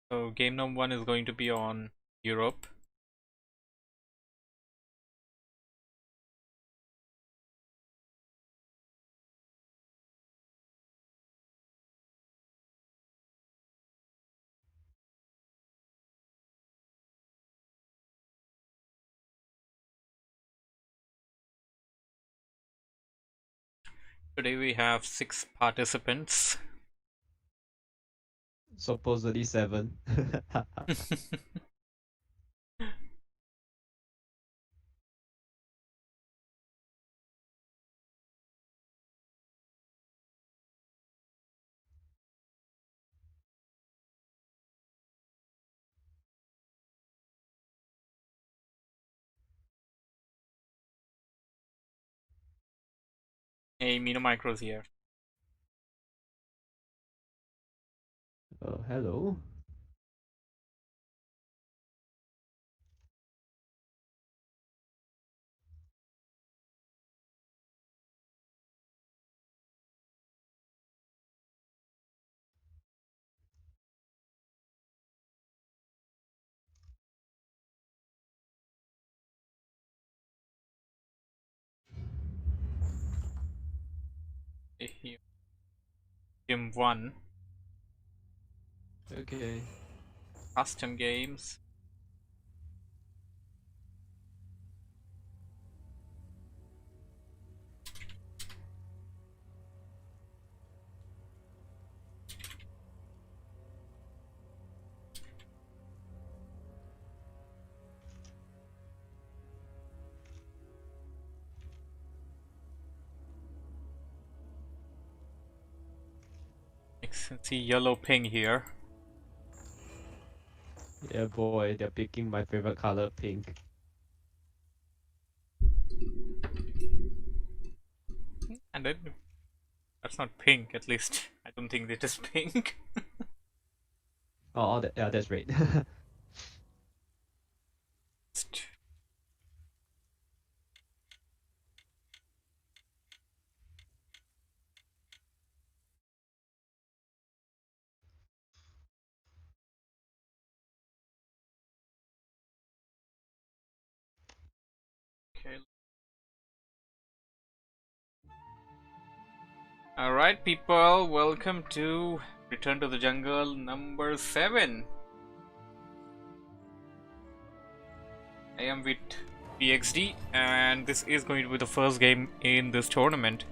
So game number 1 is going to be on Europe. Today we have 6 participants. Supposedly 7. Hey, Mino Micros here. Hello. Game 1, Okay. custom games. You can see yellow ping here. Yeah, boy, they're picking my favorite color, pink. And then that's not pink, at least. I don't think it is pink. Oh, yeah, that's right. Okay. Alright, people, welcome to Return to the Jungle number 7. I am with PXD, and this is going to be the first game in this tournament.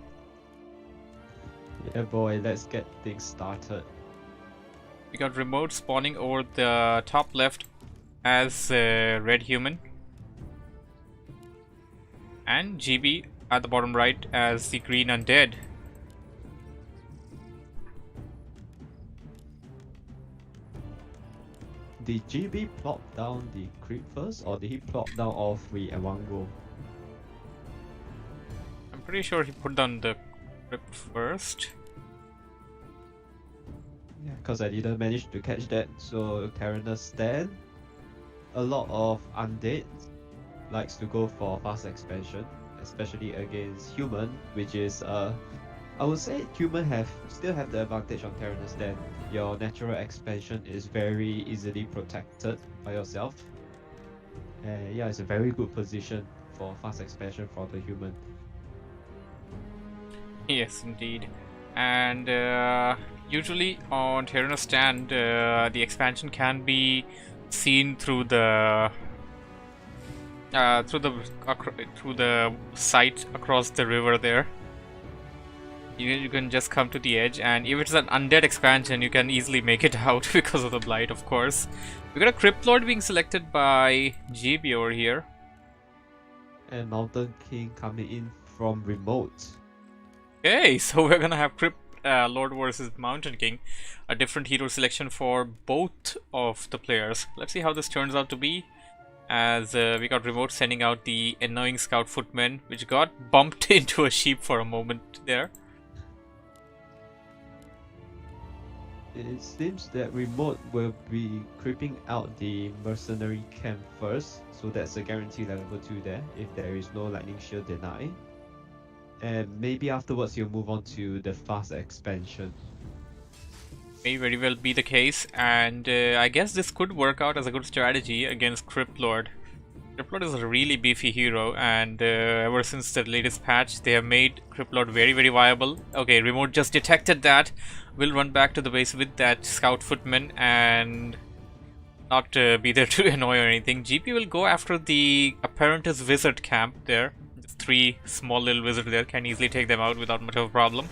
Yeah, boy, let's get things started. We got remote spawning over the top left as Red Human, and GB at the bottom right as the Green Undead. Did GB plop down the creep first, or did he plop down all three at one go? I'm pretty sure he put down the crypt first. Yeah, because I didn't manage to catch that. So Terenas stand. A lot of undead likes to go for fast expansion, especially against human, which is I would say human still have the advantage on Terenas that your natural expansion is very easily protected by yourself. Yeah, it's a very good position for fast expansion for the human. Yes, indeed. And usually on Terenas stand, the expansion can be seen through the through the site across the river there. You can just come to the edge, and if it's an undead expansion, you can easily make it out because of the blight, of course. We got a Crypt Lord being selected by GB over here. And Mountain King coming in from remote. Okay, so we're gonna have Crypt Lord versus Mountain King, a different hero selection for both of the players. Let's see how this turns out to be, as we got remote sending out the annoying Scout Footman, which got bumped into a sheep for a moment there. It seems that remote will be creeping out the mercenary camp first, so that's a guarantee level 2 there if there is no lightning shield deny. And maybe afterwards you'll move on to the fast expansion. May very well be the case, and I guess this could work out as a good strategy against Crypt Lord. Crypt Lord is a really beefy hero, and ever since the latest patch, they have made Crypt Lord very, very viable. Okay, Remote just detected that. We'll run back to the base with that Scout Footman and not be there to annoy or anything. GP will go after the Apprentice Wizard camp there. Just 3 small little wizards there, can easily take them out without much of a problem.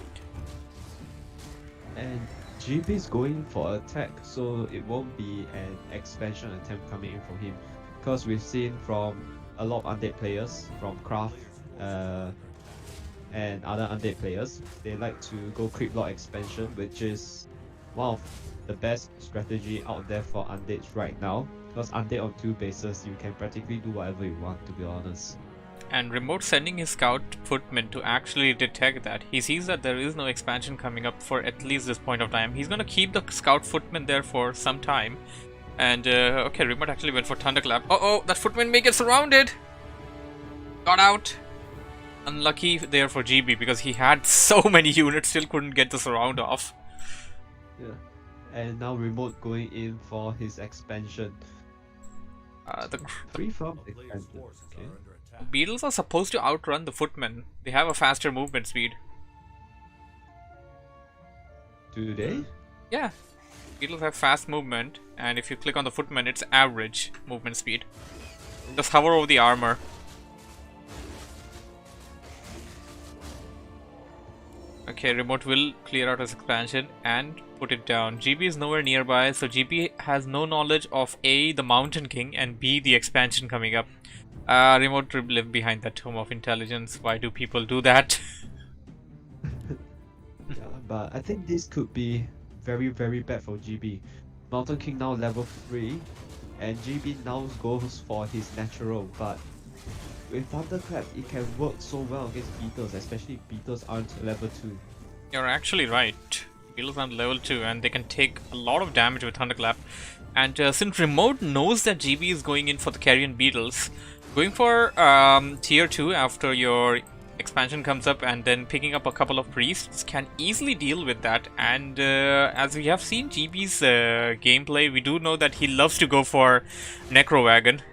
And GB is going for attack, so it won't be an expansion attempt coming in from him. Because we've seen from a lot of undead players, from Craft and other undead players, they like to go Creep Lord expansion, which is one of the best strategy out there for undeads right now. Because undead on 2 bases, you can practically do whatever you want, to be honest. And Remote sending his Scout Footman to actually detect that. He sees that there is no expansion coming up for at least this point of time. He's gonna keep the Scout Footman there for some time. And okay, Remote actually went for Thunderclap. Oh, that Footman may get surrounded! Got out! Unlucky there for GB because he had so many units, still couldn't get the surround off. Yeah. And now Remote going in for his expansion. The 3 farm expansion. Okay. Beetles are supposed to outrun the Footmen. They have a faster movement speed. Do they? Yeah. Beetles have fast movement, and if you click on the Footman, it's average movement speed. Just hover over the armor. Okay, Remote will clear out his expansion and put it down. GB is nowhere nearby, so GB has no knowledge of A, the Mountain King, and B, the expansion coming up. Remote live behind that Tome of Intelligence. Why do people do that? Yeah, but I think this could be very, very bad for GB. Mountain King now level 3, and GB now goes for his natural, but with Thunderclap, it can work so well against Beetles, especially if Beetles aren't level 2. You're actually right. Beetles are level 2 and they can take a lot of damage with Thunderclap. And since Remote knows that GB is going in for the Carrion Beetles, going for tier 2 after your expansion comes up and then picking up a couple of priests can easily deal with that. And as we have seen GB's gameplay, we do know that he loves to go for Necro Wagon.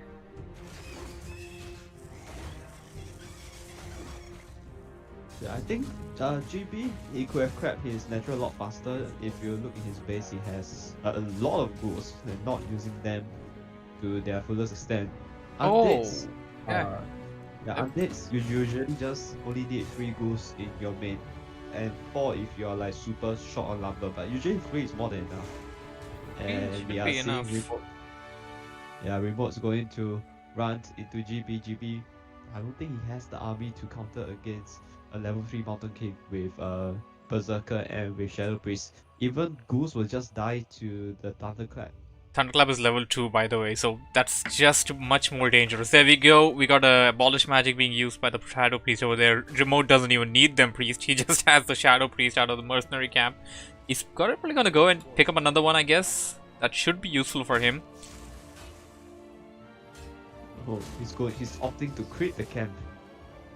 Yeah, I think GB, he could have cracked his natural a lot faster. If you look in his base, he has a lot of ghouls and not using them to their fullest extent. Undeads, undeads, you usually just only need 3 ghouls in your main, and 4 if you're like super short on lumber, but usually 3 is more than enough. And we are seeing Remote. Yeah, Remote's going to run into GB. GB, I don't think he has the army to counter against a level 3 Mountain King with Berserker and with Shadow Priest. Even ghouls will just die to the Thunderclap. Thunderclap is level 2 by the way, so that's just much more dangerous. There we go, we got a Abolish Magic being used by the Shadow Priest over there. Remote doesn't even need them Priest, he just has the Shadow Priest out of the Mercenary camp. He's probably gonna go and pick up another one, I guess. That should be useful for him. Oh, he's opting to creep the camp.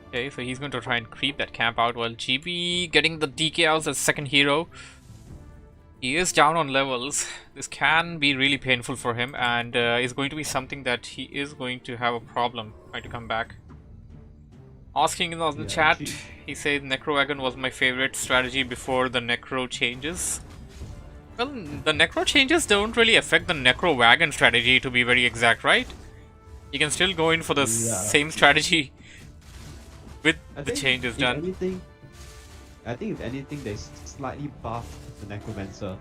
Okay, so he's going to try and creep that camp out while GB getting the DK out as second hero. He is down on levels. This can be really painful for him and is going to be something that he is going to have a problem trying to come back. Asking in the chat, he says Necro Wagon was my favorite strategy before the Necro changes. Well, the Necro changes don't really affect the Necro Wagon strategy to be very exact, right? You can still go in for the same strategy with the changes done. I think if anything, they slightly buffed the Necromancer.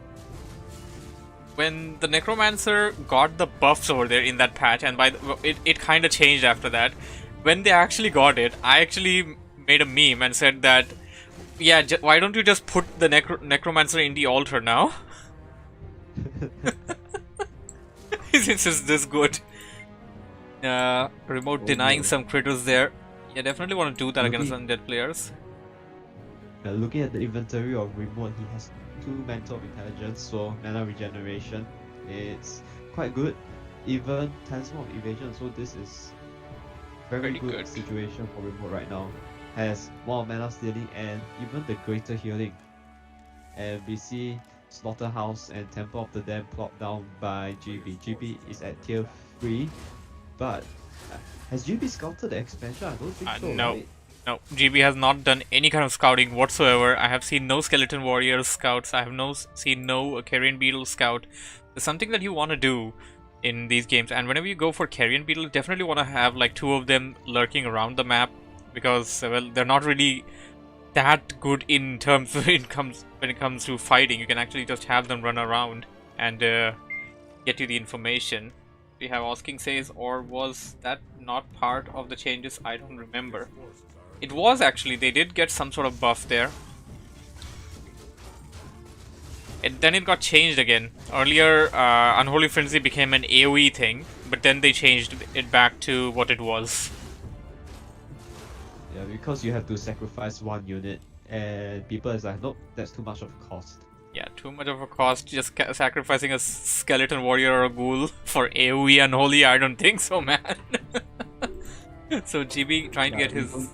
When the Necromancer got the buffs over there in that patch, and it kind of changed after that. When they actually got it, I actually made a meme and said that, yeah, why don't you just put the Necromancer in the altar now? Since it's this good. Remote denying some critters there. Yeah, definitely want to do that against undead players. Looking at the inventory of Remote, he has 2 Mental of Intelligence, so mana regeneration. It's quite good. Even Talisman of Evasion, so this is very good situation for Remote right now. Has more mana stealing and even the greater healing. And we see Slaughterhouse and Temple of the Dam plopped down by GB. GB is at tier 3, but has GB scouted the expansion? I don't think so, No. right? No, GB has not done any kind of scouting whatsoever. I have seen no Skeleton Warriors scouts. I have seen no Carrion Beetle scout. There's something that you want to do in these games, and whenever you go for Carrion Beetle, definitely want to have like 2 of them lurking around the map, because well, they're not really that good in terms of when it comes to fighting. You can actually just have them run around and get you the information. We have Asking says, or was that not part of the changes? I don't remember. It was actually. They did get some sort of buff there. And then it got changed again. Earlier, Unholy Frenzy became an AoE thing, but then they changed it back to what it was. Yeah, because you have to sacrifice 1 unit, and people is like, nope, that's too much of a cost. Yeah, too much of a cost. Just sacrificing a skeleton warrior or a ghoul for AoE Unholy, I don't think so, man. So GB trying to get his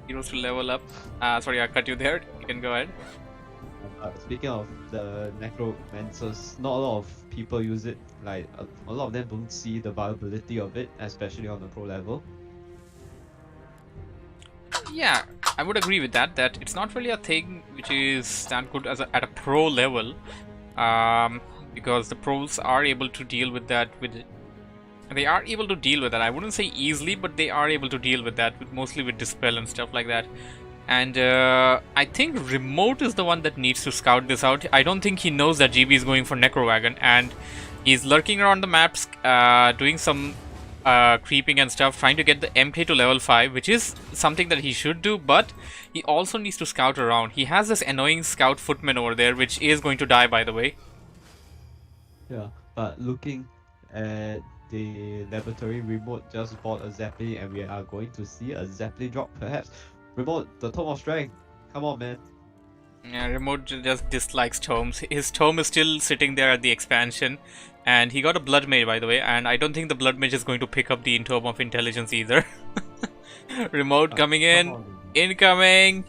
heroes to level up. Sorry, I cut you there. You can go ahead. Speaking of the necromancers, not a lot of people use it. Like a lot of them don't see the viability of it, especially on the pro level. Yeah, I would agree with that. That it's not really a thing which is that good as at a pro level, because the pros are able to deal with that. They are able to deal with that. I wouldn't say easily, but they are able to deal with that, mostly with dispel and stuff like that. And I think Remote is the one that needs to scout this out. I don't think he knows that GB is going for Necrowagon, and he's lurking around the maps, doing some creeping and stuff, trying to get the MK to level 5, which is something that he should do, but he also needs to scout around. He has this annoying scout footman over there, which is going to die, by the way. Yeah, but looking at the laboratory, Remote just bought a Zeppelin, and we are going to see a Zeppelin drop perhaps. Remote, the Tome of Strength. Come on, man. Yeah, Remote just dislikes tomes. His tome is still sitting there at the expansion, and he got a Blood Mage, by the way, and I don't think the Blood Mage is going to pick up the Tome of Intelligence either. Remote coming in. Incoming!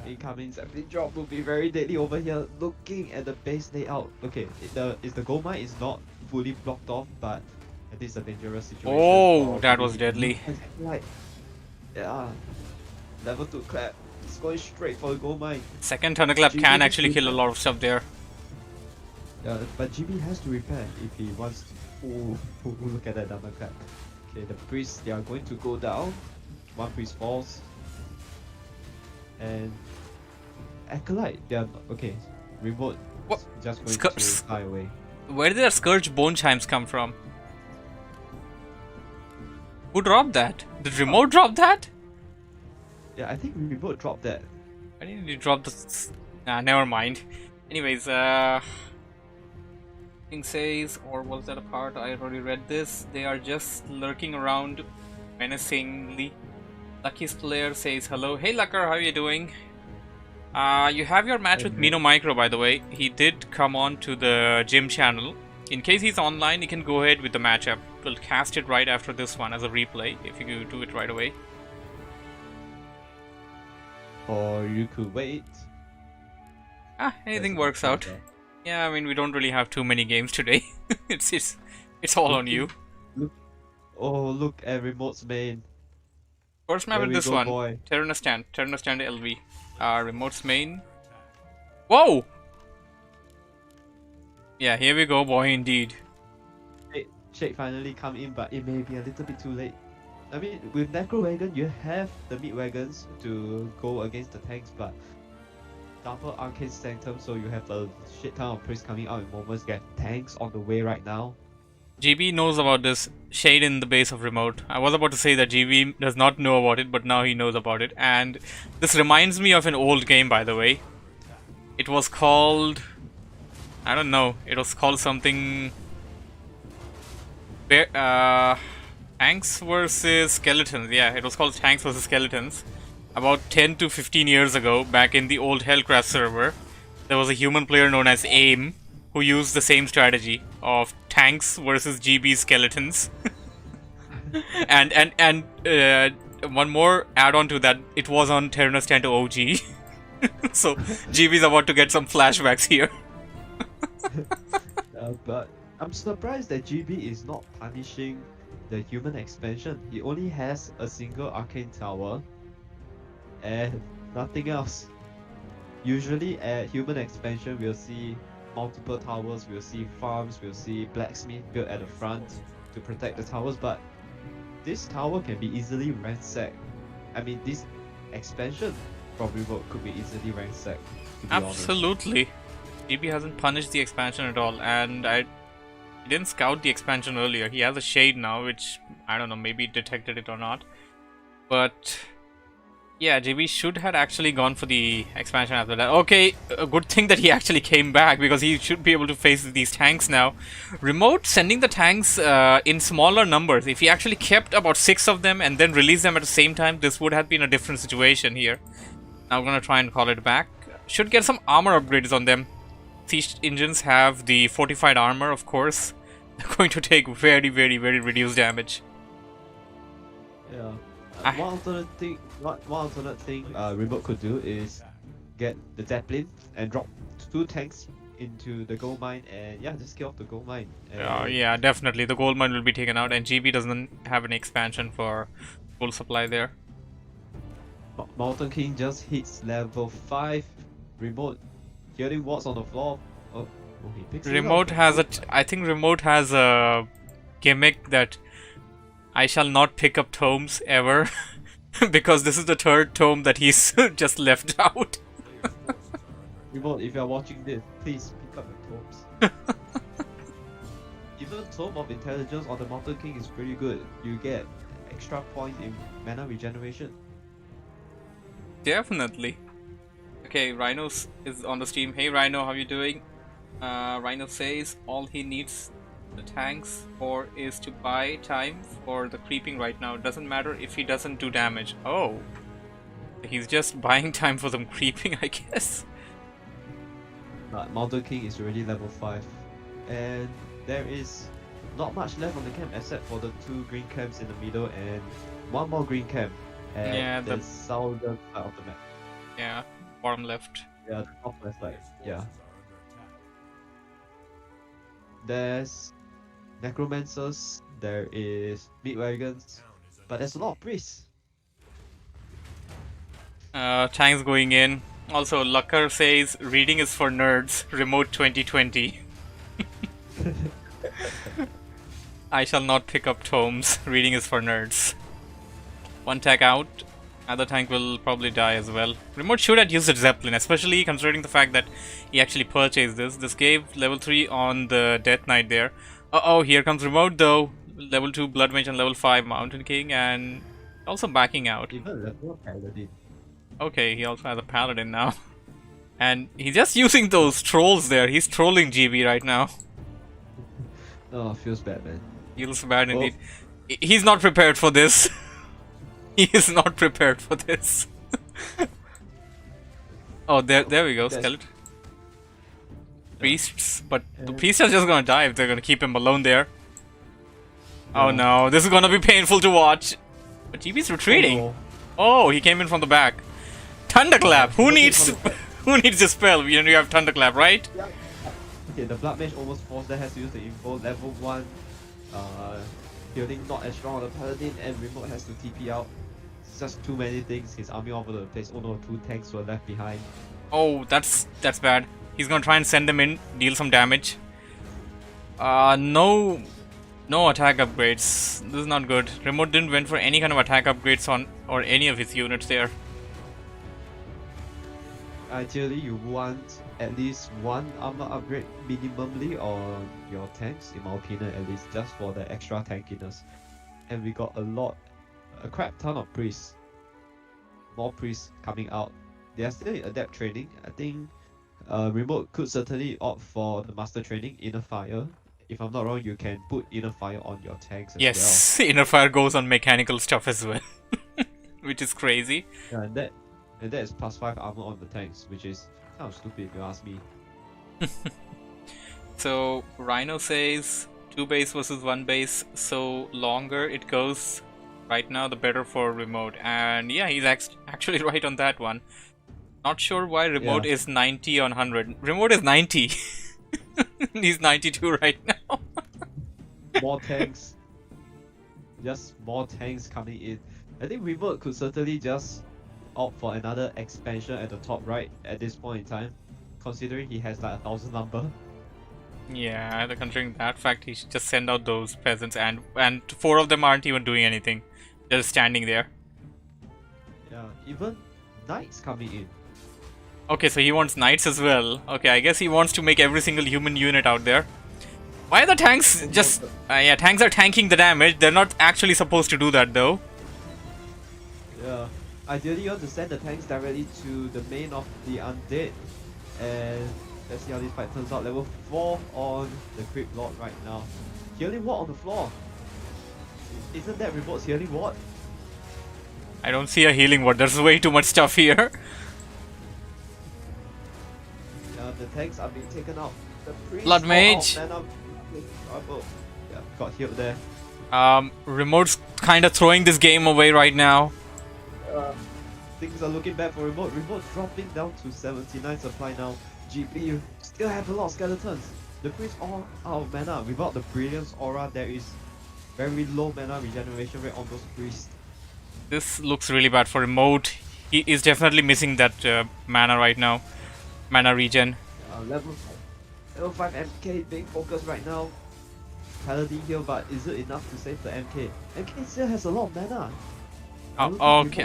Incoming Zeppelin drop will be very deadly over here. Looking at the base layout. Okay, the gold mine is not fully blocked off, but it is a dangerous situation. Oh, that was deadly. Like, yeah, level 2 clap. It's going straight for the gold mine. Second Thunderclap can actually kill a lot of stuff there. Yeah, but GB has to repair if he wants to. Ooh, look at that Thunderclap. Okay, the priests, they are going to go down. 1 priest falls. And Acolyte, they are okay. Remote What? just going to fly away. Where did that Scourge Bone Chimes come from? Who dropped that? Did Remote drop that? Yeah, I think Remote dropped that. Why didn't you drop the... Nah, never mind. Anyways, thing says, or was that a part? I already read this. They are just lurking around menacingly. Lucky's player says hello. Hey Lucker, how are you doing? You have your match with Mino Micro, by the way. He did come on to the gym channel. In case he's online, you can go ahead with the matchup. We'll cast it right after this one as a replay, if you do it right away. Or you could wait. Anything works out. Yeah, I mean, we don't really have too many games today. it's all on you. Look at Remote's main. First map is this one. Boy. Terenas stand LV. Remote's main. Whoa! Yeah, here we go, boy, indeed. Shake finally come in, but it may be a little bit too late. I mean, with Necro Wagon, you have the mid wagons to go against the tanks, but double Arcane Sanctum, so you have a shit ton of priests coming out in moments. Get tanks on the way right now. GB knows about this shade in the base of Remote. I was about to say that GB does not know about it, but now he knows about it. And this reminds me of an old game, by the way. It was called... I don't know. It was called something... Tanks versus Skeletons. Yeah, it was called Tanks versus Skeletons. About 10 to 15 years ago, back in the old Hellcraft server, there was a human player known as AIM who used the same strategy of tanks versus GB skeletons. and one more add-on to that, it was on Terenas 10 to OG. So GB's about to get some flashbacks here. But I'm surprised that GB is not punishing the human expansion. He only has a single arcane tower and nothing else. Usually at human expansion, we'll see multiple towers, we'll see farms, we'll see blacksmith built at the front to protect the towers, but this tower can be easily ransacked. I mean, this expansion from Remote could be easily ransacked, to be honest. Absolutely. GB hasn't punished the expansion at all, and I didn't scout the expansion earlier. He has a shade now, which I don't know, maybe it detected it or not. But yeah, GB should have actually gone for the expansion after that. Okay, a good thing that he actually came back, because he should be able to face these tanks now. Remote sending the tanks in smaller numbers. If he actually kept about 6 of them and then released them at the same time, this would have been a different situation here. Now we're gonna try and call it back. Should get some armor upgrades on them. Siege engines have the fortified armor, of course. They're going to take very, very, very reduced damage. Yeah. One alternate thing Remote could do is get the Zeppelin and drop 2 tanks into the gold mine and yeah, just kill off the gold mine. Yeah, definitely. The gold mine will be taken out, and GB doesn't have an expansion for full supply there. Mountain King just hits level 5. Remote hearing what's on the floor. Oh, he picks it Remote up. has I think Remote has a gimmick that I shall not pick up tomes ever, because this is the 3rd tome that he's just left out. Remote, if you're watching this, please pick up the tomes. Even Tome of Intelligence on the Mountain King is pretty good. You get extra point in mana regeneration. Definitely. Okay, Rhino is on the stream. Hey Rhino, how you doing? Rhino says all he needs the tanks for is to buy time for the creeping right now. Doesn't matter if he doesn't do damage. Oh, he's just buying time for them creeping, I guess. But Mountain King is already level 5. And there is not much left on the camp except for the 2 green camps in the middle and 1 more green camp at the southern side of the map. Yeah, bottom left. Yeah, the top left side. Yeah. There's necromancers, there is meat wagons, but there's a lot of priests. Tanks going in. Also, Lucker says reading is for nerds. Remote 2020. I shall not pick up tomes. Reading is for nerds. 1 tank out. Other tank will probably die as well. Remote should have used a Zeppelin, especially considering the fact that he actually purchased this. This gave level 3 on the Death Knight there. Uh-oh, here comes Remote though. Level 2 Blood Mage and level 5 Mountain King, and also backing out. Even level Paladin. Okay, he also has a Paladin now. And he's just using those trolls there. He's trolling GB right now. Oh, feels bad, man. Feels bad indeed. He's not prepared for this. He is not prepared for this. Oh, there we go, skeleton. Priests, but the priests are just gonna die if they're gonna keep him alone there. Oh no, this is gonna be painful to watch. But GB's retreating. Oh, he came in from the back. Thunderclap. Who needs a spell? You have Thunderclap, right? Yeah. Okay, the Blood Mage almost forced that has to use the info. Level 1, healing not as strong on the Paladin, and Remote has to TP out. It's just too many things. His army all over the place. Oh no, 2 tanks were left behind. Oh, that's bad. He's gonna try and send them in, deal some damage. No attack upgrades. This is not good. Remote didn't went for any kind of attack upgrades on or any of his units there. Ideally, you want at least 1 armor upgrade minimally on your tanks, in my opinion, at least, just for the extra tankiness. And we got a crap ton of priests. More priests coming out. They are still in adept training. I think Remote could certainly opt for the master training, Inner Fire. If I'm not wrong, you can put Inner Fire on your tanks as well. Yes, Inner Fire goes on mechanical stuff as well. Which is crazy. Yeah, and that is +5 armor on the tanks, which is kind of stupid if you ask me. So Rhino says 2 base versus 1 base, so longer it goes right now the better for Remote, and yeah, he's actually right on that one. Not sure why Remote Yeah. is 90 on 100. Remote is 90. He's 92 right now. More tanks. Just more tanks coming in. I think Remote could certainly just opt for another expansion at the top right at this point in time, considering he has like 1,000 number. Yeah, considering that fact, he should just send out those peasants, and 4 of them aren't even doing anything. They're just standing there. Yeah, even knights coming in. Okay, so he wants knights as well. Okay, I guess he wants to make every single human unit out there. Why are the tanks just... yeah, tanks are tanking the damage. They're not actually supposed to do that though. Yeah. Ideally, you want to send the tanks directly to the main of the undead. And let's see how this fight turns out. Level 4 on the Crypt Lord right now. Healing Ward on the floor. Isn't that Remote's Healing Ward? I don't see a healing ward. There's way too much stuff here. Yeah, the tanks are being taken out. The priest Blood Mage. Yeah, got healed there. Remote's kind of throwing this game away right now. Things are looking bad for Remote. Remote dropping down to 79 supply now. GB, you still have a lot of skeletons. The priest all out of mana. Without the Brilliance Aura, there is very low mana regeneration rate on those priests. This looks really bad for Remote. He is definitely missing that mana right now. Mana regen. Level 5 MK being focused right now. Paladin heal, but is it enough to save the MK? MK still has a lot of mana. Oh, okay,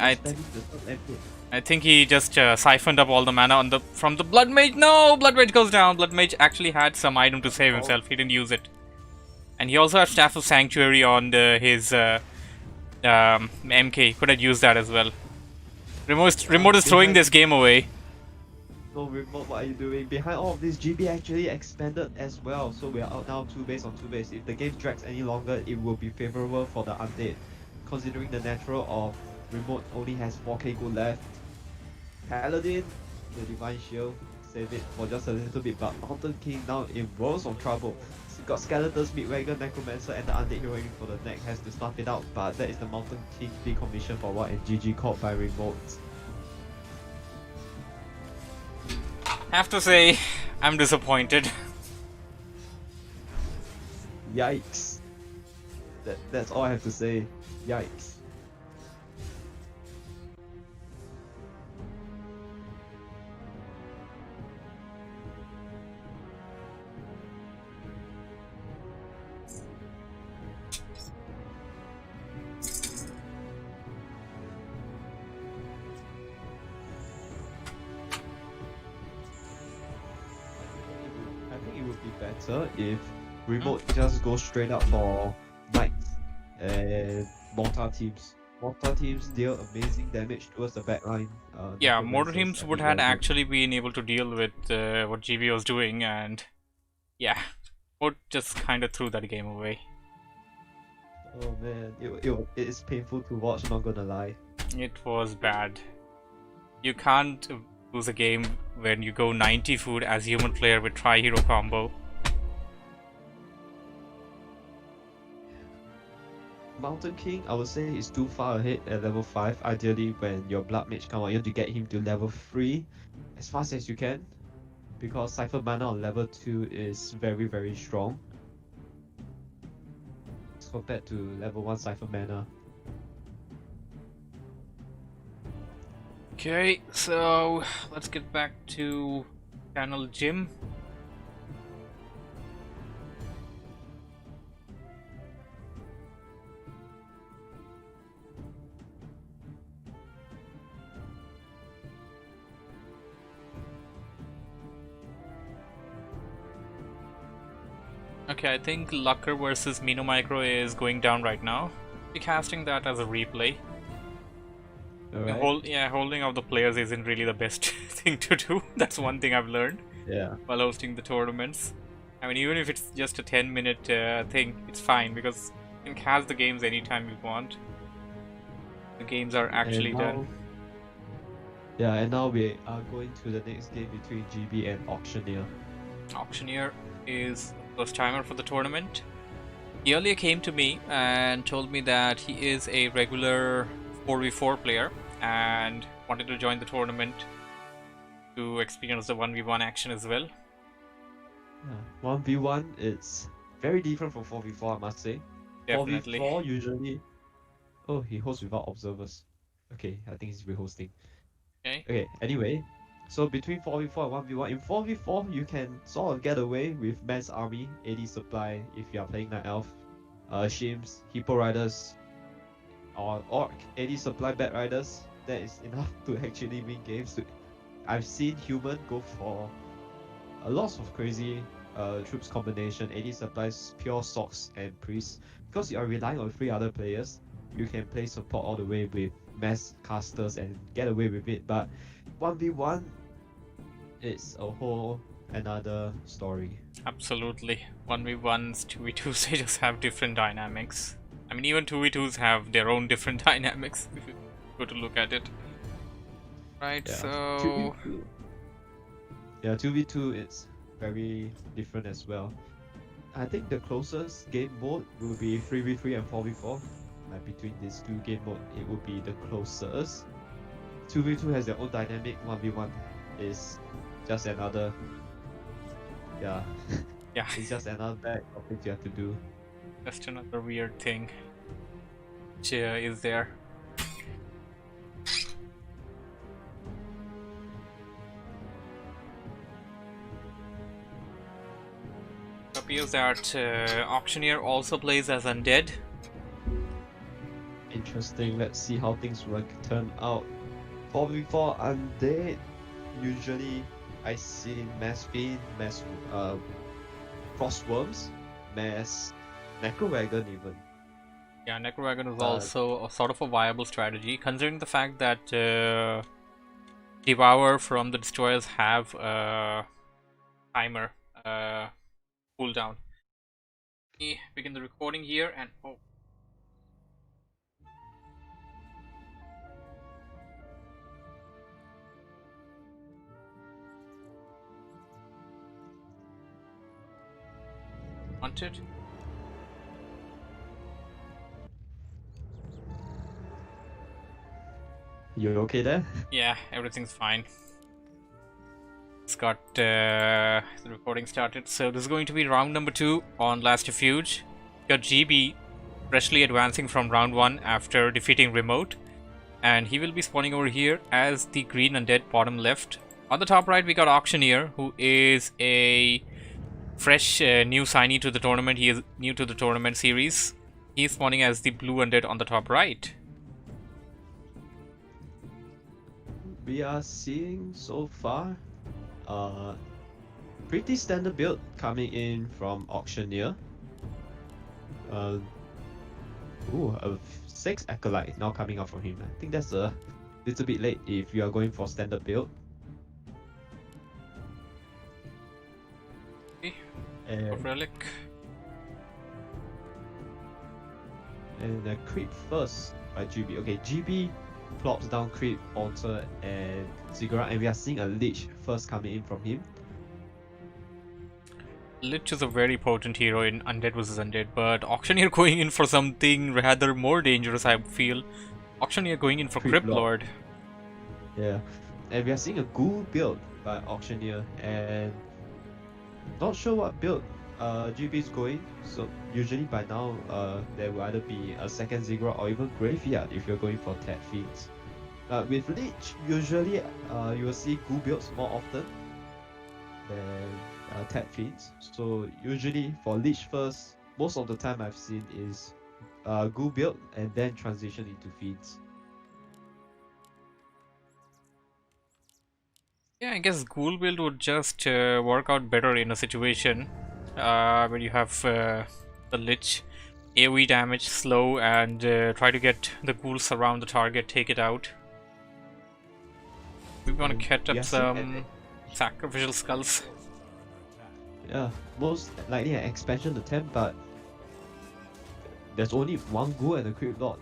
I think he just siphoned up all the mana from the Blood Mage. No, Blood Mage goes down. Blood Mage actually had some item to save himself. He didn't use it, and he also had Staff of Sanctuary on his MK. Could have used that as well. Remote is throwing this game away. No, Remote, what are you doing? Behind all of this, GB actually expanded as well. So we are out now 2 base on 2 base. If the game drags any longer, it will be favorable for the undead. Considering the natural of Remote only has 4k gold left. Paladin, the Divine Shield, save it for just a little bit, but Mountain King now in worlds of trouble. Got Skeletons, Midwagon, Necromancer, and the Undead Hero aiming for the neck, has to snuff it out, but that is the Mountain King being commissioned for what, and GG caught by Remote. Have to say, I'm disappointed. Yikes. That's all I have to say. Yikes. I think it would be better if Remote just goes straight up for Knights and Mortar teams. Mortar teams deal amazing damage towards the backline. Yeah, mortar teams would have actually been able to deal with what GB was doing, and yeah, Remote just kind of threw that game away. Oh man, it is painful to watch, not gonna lie. It was bad. You can't lose a game when you go 90 food as human player with tri-hero combo. Mountain King, I would say, is too far ahead at level 5. Ideally, when your Blood Mage come out, you have to get him to level 3 as fast as you can. Because Cypher Mana on level 2 is very, very strong. As compared to level 1 Cypher Mana. Okay, so let's get back to channel Jim. Okay, I think Lucker versus Mino Micro is going down right now. Be casting that as a replay. Alright. Holding out the players isn't really the best thing to do. That's one thing I've learned while hosting the tournaments. I mean, even if it's just a 10-minute thing, it's fine because you can cast the games anytime you want. The games are actually done. Yeah, and now we are going to the next game between GB and Autioneer. Autioneer is a first timer for the tournament. He earlier came to me and told me that he is a regular 4v4 player and wanted to join the tournament. to experience the 1v1 action as well. 1v1 is very different from 4v4, I must say. Definitely. 4v4 usually... Oh, he hosts without observers. Okay, I think he's rehosting. Okay, anyway. So between 4v4 and 1v1, in 4v4 you can sort of get away with mass army, AD supply if you are playing Night Elf, Shims, Hippo Riders, or Orc, AD supply Bat Riders. That is enough to actually win games. I've seen human go for a lot of crazy troops combination, AD supplies, pure socks and priests. Because you are relying on 3 other players, you can play support all the way with mass casters and get away with it. But 1v1, it's a whole another story. Absolutely. 1v1s, 2v2s, they just have different dynamics. I mean, even 2v2s have their own different dynamics if you go to look at it. Right, Yeah. so... 2v2. Yeah, 2v2 is very different as well. I think the closest game mode will be 3v3 and 4v4. Like between these 2 game mode, it will be the closest. 2v2 has their own dynamic, 1v1 is just another... Yeah. Yeah. It's just another bag of things you have to do. Just another weird thing which is there. It appears that Autioneer also plays as Undead. Interesting, let's see how things will turn out. 4v4 Undead, usually I see mass fiend, mass crossworms, mass necrowagon even. Yeah, necrowagon is also a sort of a viable strategy, considering the fact that Devour from the destroyers have a timer cooldown. Let me begin the recording here and oh. Wanted. You okay there? Yeah, everything's fine. It's got the recording started. So this is going to be round number 2 on Last Refuge. Got GB freshly advancing from round 1 after defeating Remote, and he will be spawning over here as the green undead bottom left. On the top right we got Autioneer, who is a fresh new signee to the tournament. He is new to the tournament series. He is spawning as the blue undead on the top right. We are seeing so far pretty standard build coming in from Autioneer. A 6 Acolyte now coming out from him. I think that's a little bit late if you are going for standard build. Of relic. And a creep first by GB. Okay, GB plops down creep, altar, and Ziggurat, and we are seeing a lich first coming in from him. Lich is a very potent hero in Undead vs Undead, but Autioneer going in for something rather more dangerous, I feel. Autioneer going in for Crypt Lord. Yeah, and we are seeing a ghoul build by Autioneer, and not sure what build GB is going. So usually by now there will either be a second Ziggurat or even Graveyard if you're going for Tat Fiends. With Lich, usually you will see ghoul builds more often than Tat Fiends. So usually for Lich first, most of the time I've seen is ghoul build and then transition into Fiends. Yeah, I guess ghoul build would just work out better in a situation where you have the Lich AoE damage slow and try to get the ghouls around the target, take it out. We want to catch up some sacrificial skulls. Yeah, most likely an expansion attempt, but there's only one ghoul and a Crypt Lord.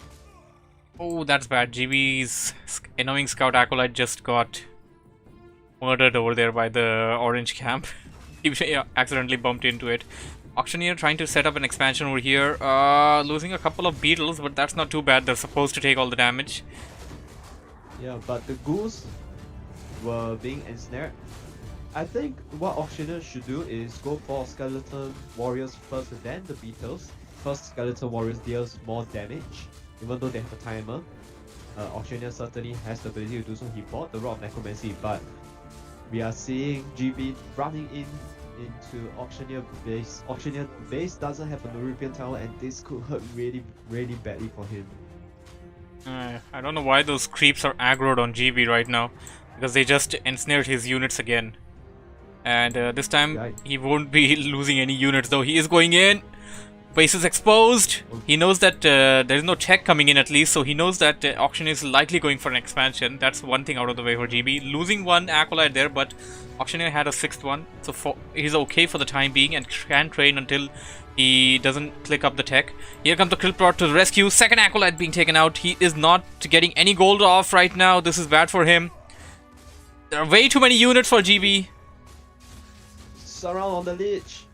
Oh, that's bad. GB's annoying scout acolyte just got murdered over there by the orange camp. He accidentally bumped into it. Autioneer trying to set up an expansion over here, losing a couple of beetles, but that's not too bad. They're supposed to take all the damage. Yeah, but the ghouls were being ensnared. I think what Autioneer should do is go for Skeleton Warriors first and then the Beetles. First Skeleton Warriors deals more damage, even though they have a timer. Autioneer certainly has the ability to do so. He bought the Rod of Necromancy, but we are seeing GB running into Autioneer base. Autioneer base doesn't have a Nerubian tower, and this could hurt really badly for him. I don't know why those creeps are aggroed on GB right now, because they just ensnared his units again. And this time he won't be losing any units, though. He is going in. Base is exposed. He knows that there is no tech coming in, at least, so he knows that Auction is likely going for an expansion. That's one thing out of the way for GB. Losing one Acolyte there, but Auctioneer had a 6th one, so he's okay for the time being and can train until he doesn't click up the tech. Here comes the Krillplot to the rescue. Second Acolyte being taken out. He is not getting any gold off right now. This is bad for him. There are way too many units for GB. Surround on the Lich.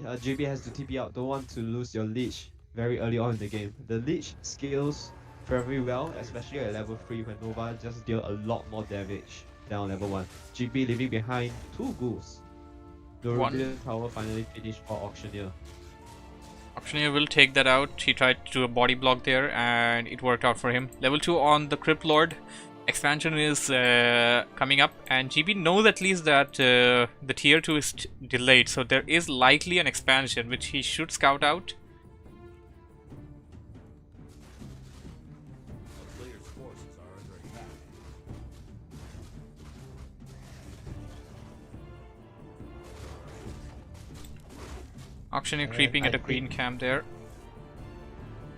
GB has to TP out. Don't want to lose your Lich very early on in the game. The Lich scales very well, especially at level 3 when Nova just deal a lot more damage than on level 1. GB leaving behind 2 ghouls. The Nerubian tower finally finished for Auctioneer. Auctioneer will take that out. He tried to do a body block there and it worked out for him. Level 2 on the Crypt Lord. Expansion is coming up, and GB knows at least that the tier 2 is delayed, so there is likely an expansion which he should scout out. Auctioneer creeping at a green camp there.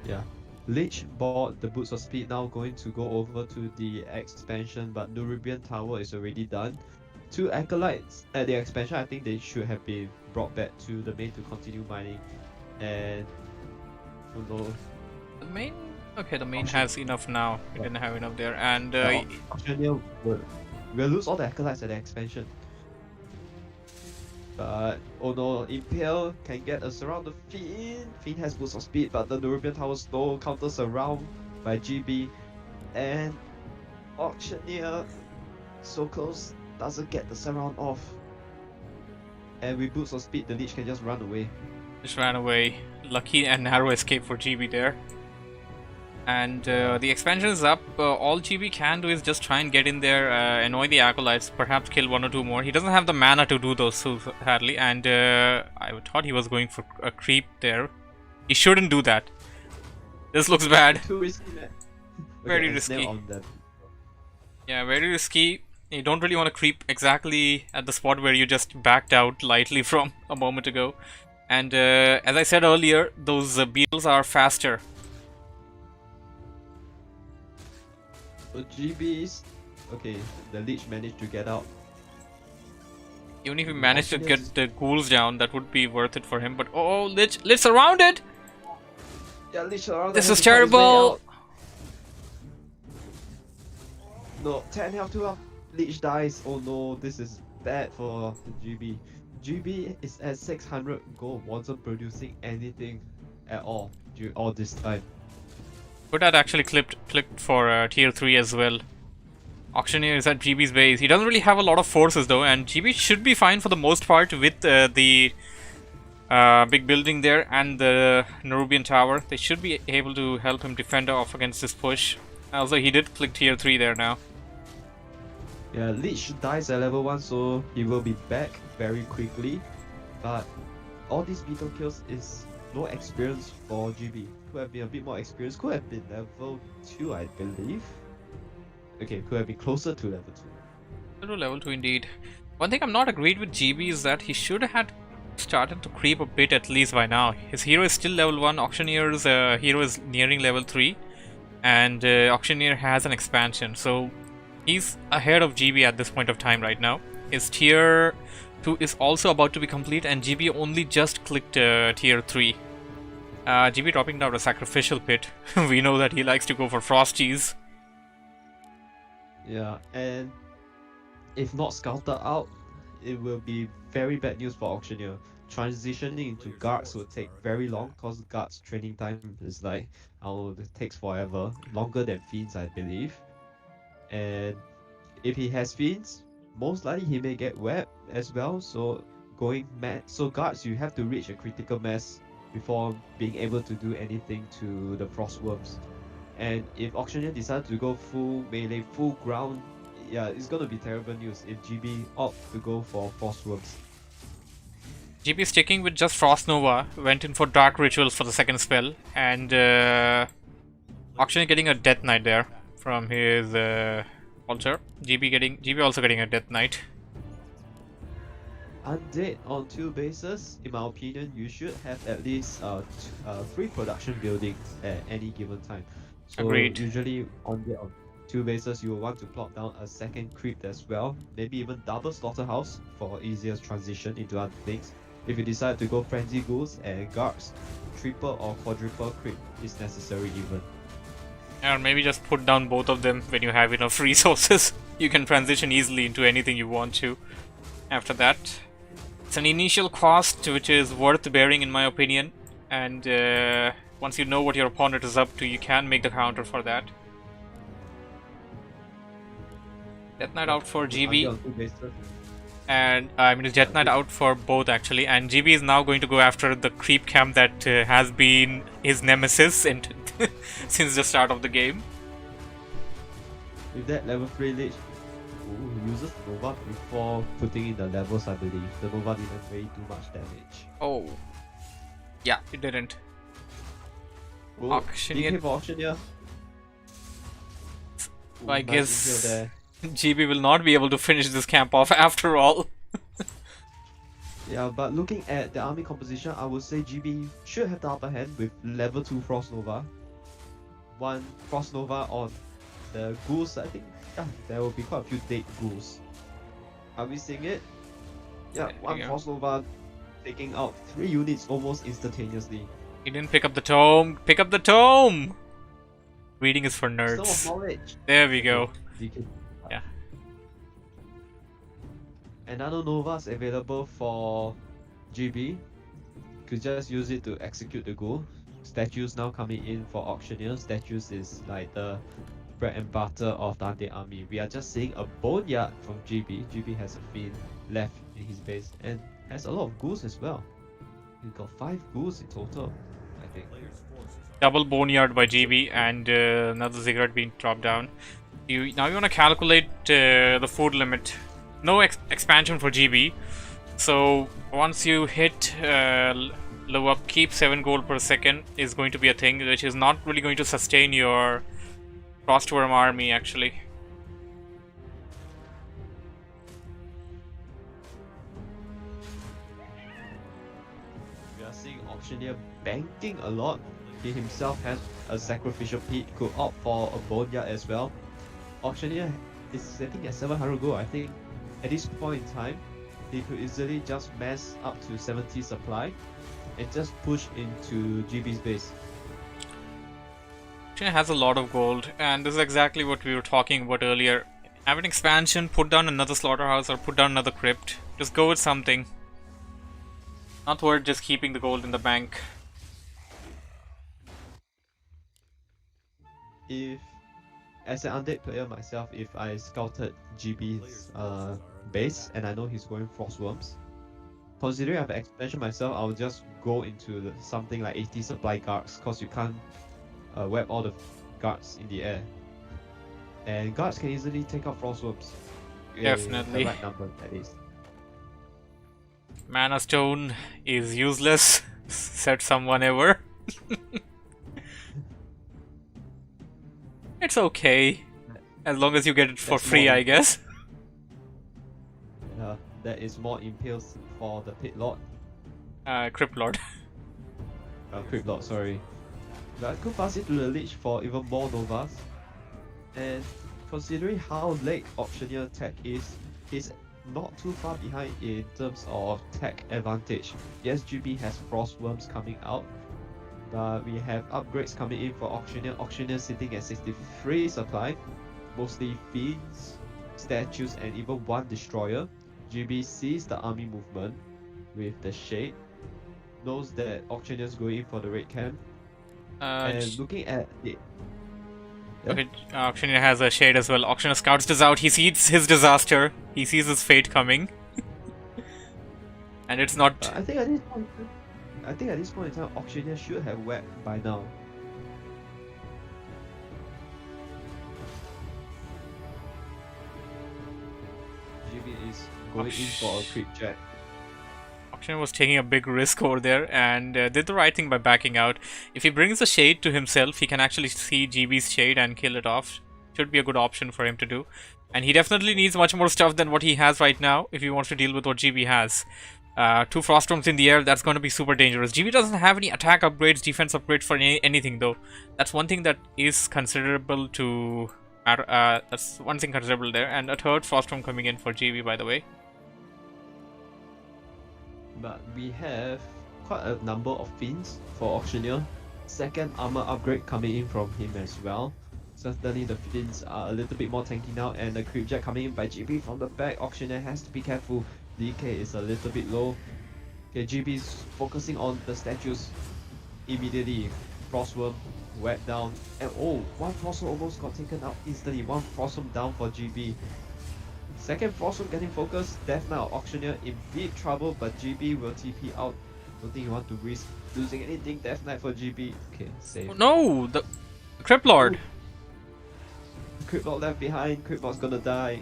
Yeah. Lich bought the Boots of Speed, now going to go over to the expansion, but Nerubian Tower is already done. 2 Acolytes at the expansion, I think they should have been brought back to the main to continue mining. And oh no. The main? Okay, the main has enough now. We didn't have enough there. And Auctioneer will lose all the Acolytes at the expansion. But oh no, Impale can get a surround the Fiend. Fiend has Boots of Speed, but the Nerubian Tower slow counter surround by GB. And Auctioneer so close, doesn't get the surround off. And with Boots of Speed, the Lich can just run away. Just ran away. Lucky and narrow escape for GB there. And the expansion is up. All GB can do is just try and get in there, annoy the Acolytes, perhaps kill 1 or 2 more. He doesn't have the mana to do those so sadly, and I thought he was going for a creep there. He shouldn't do that. This looks bad. Too risky, man. Very risky. Yeah, very risky. You don't really want to creep exactly at the spot where you just backed out lightly from a moment ago. And as I said earlier, those beetles are faster. So GB's okay, the Lich managed to get out. Even if he managed to get the ghouls down, that would be worth it for him. But oh, Lich surrounded! Yeah, Lich surrounded. This is terrible! No, 10 health, 2 health. Lich dies. Oh no, this is bad for GB. GB is at 600 gold, wasn't producing anything at all this time. Could have actually clicked for tier 3 as well. Auctioneer is at GB's base. He doesn't really have a lot of forces though, and GB should be fine for the most part with the big building there and the Nerubian tower. They should be able to help him defend off against this push. Also, he did click tier 3 there now. Yeah, Lich dies at level 1, so he will be back very quickly. But all these beetle kills is no experience for GB. Could have been a bit more experience, could have been level 2 I believe. Okay, could have been closer to level 2. To level 2 indeed. One thing I'm not agreed with GB is that he should have started to creep a bit at least by now. His hero is still level 1, Auctioneer's hero is nearing level 3, and Auctioneer has an expansion, so he's ahead of GB at this point of time right now. His tier 2 is also about to be complete, and GB only just clicked tier 3. GB dropping down a sacrificial pit. We know that he likes to go for frosties. Yeah, and if not scouted out, it will be very bad news for Auctioneer. Transitioning into guards will take very long, because guards training time is like, it takes forever, longer than fiends I believe. And If he has fiends, most likely he may get web as well. So guards, you have to reach a critical mass before being able to do anything to the frostworms. And if Auctioneer decides to go full melee, full ground, yeah, it's gonna be terrible news if GB opt to go for frostworms. GB sticking with just Frost Nova, went in for Dark Rituals for the second spell, and Auctioneer getting a Death Knight there from his altar. GB also getting a Death Knight. Undead on 2 bases, in my opinion, you should have at least 3 production buildings at any given time. So Agreed. usually undead on 2 bases, you will want to plot down a second crypt as well, maybe even double slaughterhouse for easier transition into other things. If you decide to go frenzy ghouls and guards, triple or quadruple crypt is necessary even. Or maybe just put down both of them when you have enough resources. You can transition easily into anything you want to after that. It's an initial cost which is worth bearing in my opinion, and once you know what your opponent is up to, you can make the counter for that. Death Knight out for GB, and I mean Death Knight out for both actually, and GB is now going to go after the creep camp that has been his nemesis since the start of the game. With that level 3 Lich, uses Nova before putting in the levels, I believe. The Nova didn't really do much damage. Oh, yeah, it didn't. Auctioneer. DK for Auctioneer. I guess GB will not be able to finish this camp off after all. Yeah, but looking at the army composition, I would say GB should have the upper hand with level 2 Frost Nova. 1 Frost Nova on the ghouls, I think. Yeah, there will be quite a few dead ghouls. Are we seeing it? Yeah, 1 Frost Nova taking out 3 units almost instantaneously. He didn't pick up the tome. Pick up the tome! Reading is for nerds. Stone of Knowledge. There we go. Yeah. Another Nova's available for GB. Could just use it to execute the ghoul. Statues now coming in for Auctioneer. Statues is like the bread and butter of the undead army. We are just seeing a boneyard from GB. GB has a fiend left in his base and has a lot of ghouls as well. He's got 5 ghouls in total, I think. Double boneyard by GB and another ziggurat being dropped down. Now you want to calculate the food limit. No expansion for GB. So once you hit low upkeep, 7 gold per second is going to be a thing, which is not really going to sustain your Frostworm army actually. We are seeing Auctioneer banking a lot. He himself has a sacrificial pit, could opt for a boneyard as well. Auctioneer is sitting at 700 gold. I think at this point in time, he could easily just mass up to 70 supply and just push into GB's base. Auctioneer has a lot of gold, and this is exactly what we were talking about earlier. Have an expansion, put down another slaughterhouse or put down another crypt. Just go with something. Not worth just keeping the gold in the bank. If, as an undead player myself, if I scouted GB's base and I know he's going frostworms, considering I have an expansion myself, I'll just go into something like 80 supply guards, cause you can't web all the guards in the air. And guards can easily take out frostworms. Definitely. The right number, that is. Mana Stone is useless, said someone ever. It's okay, as long as you get it for free, I guess. That is more impales for the Pit Lord. Crypt Lord. Crypt Lord, sorry. But I could pass it to the Lich for even more Novas. And considering how late Auctioneer tech is, he's not too far behind in terms of tech advantage. Yes, GB has Frostworms coming out, but we have upgrades coming in for Auctioneer. Auctioneer sitting at 63 supply, mostly fiends, statues, and even 1 destroyer. GB sees the army movement with the shade, knows that Auctioneer's going in for the raid camp, and looking at it. Yeah. Okay, Auctioneer has a shade as well. Auctioneer scouts this out. He sees his disaster. He sees his fate coming. And it's not... I think at this point, in time, Auctioneer should have wet by now. GB is going in for a creep jack. Auctioneer was taking a big risk over there and did the right thing by backing out. If he brings the shade to himself, he can actually see GB's shade and kill it off. Should be a good option for him to do. And he definitely needs much more stuff than what he has right now if he wants to deal with what GB has. 2 Froststorms in the air, that's going to be super dangerous. GB doesn't have any attack upgrades, defense upgrades for anything though. That's one thing that is considerable to... that's one thing considerable there. And a 3rd Froststorm coming in for GB, by the way. But we have quite a number of fins for Auctioneer. 2nd armor upgrade coming in from him as well. Certainly the fins are a little bit more tanky now, and the creep jack coming in by GB from the back. Auctioneer has to be careful. DK is a little bit low. Okay, GB is focusing on the statues immediately. Frostworm wet down, and oh, 1 Frostworm almost got taken out instantly. 1 Frostworm down for GB. 2nd Frostworm getting focused. Death Knight Auctioneer in big trouble, but GB will TP out. Don't think you want to risk losing anything. Death Knight for GB. Okay, save. Oh, no! The Crypt Lord! Crypt Lord left behind. Crypt Lord's gonna die.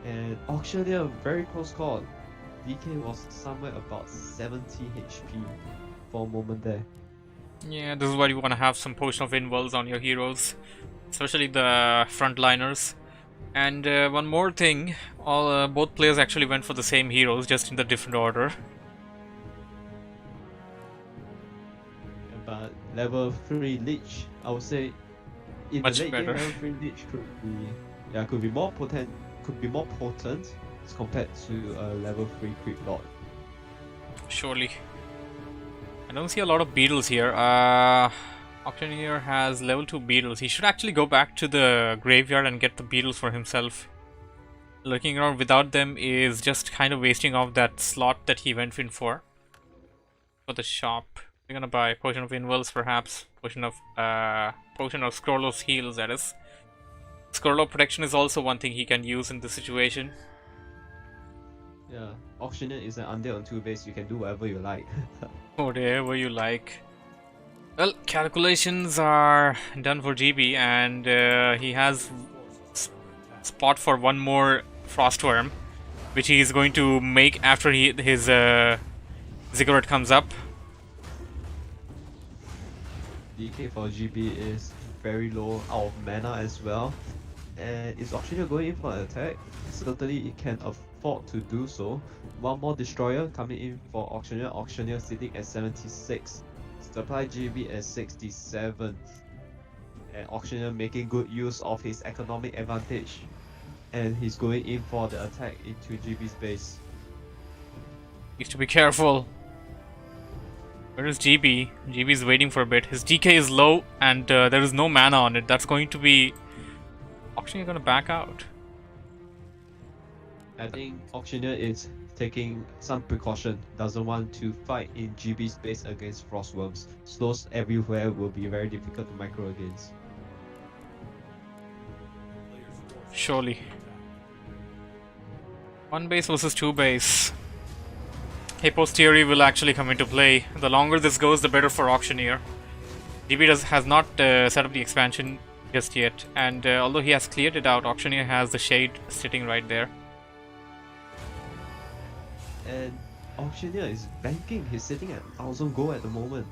And Auctioneer, very close call. DK was somewhere about 70 HP for a moment there. Yeah, this is why you want to have some Potion of Invulns on your heroes, especially the frontliners. And one more thing, both players actually went for the same heroes, just in the different order. But level 3 Lich, I would say, in Much the late better. game, level 3 Lich could be more potent. As compared to a level 3 Creep Lord. Surely. I don't see a lot of beetles here. Auctioneer has level 2 beetles. He should actually go back to the graveyard and get the beetles for himself. Looking around without them is just kind of wasting off that slot that he went in for the shop. We're gonna buy Potion of Invulns, perhaps. Potion of Scrollos Heals, that is. Scrollo Protection is also one thing he can use in this situation. Yeah, Auctioneer is an undead on 2 base. You can do whatever you like. Whatever you like. Well, calculations are done for GB, and he has spot for 1 more Frostworm, which he is going to make after his Ziggurat comes up. DK for GB is very low out of mana as well. And is Auctioneer going in for an attack? Certainly it can afford to do so. 1 more Destroyer coming in for Auctioneer. Auctioneer sitting at 76. Supply GB at 67. And Auctioneer making good use of his economic advantage. And he's going in for the attack into GB's base. Needs to be careful. Where is GB? GB is waiting for a bit. His DK is low and there is no mana on it. That's going to be... Auctioneer gonna back out. I think Auctioneer is taking some precaution. Doesn't want to fight in GB's base against Frostworms. Slows everywhere will be very difficult to micro against. Surely. 1 base versus 2 base. Hippo's theory will actually come into play. The longer this goes, the better for Auctioneer. GB has not set up the expansion just yet, and although he has cleared it out, Auctioneer has the shade sitting right there. And Auctioneer is banking. He's sitting at 1000 gold at the moment.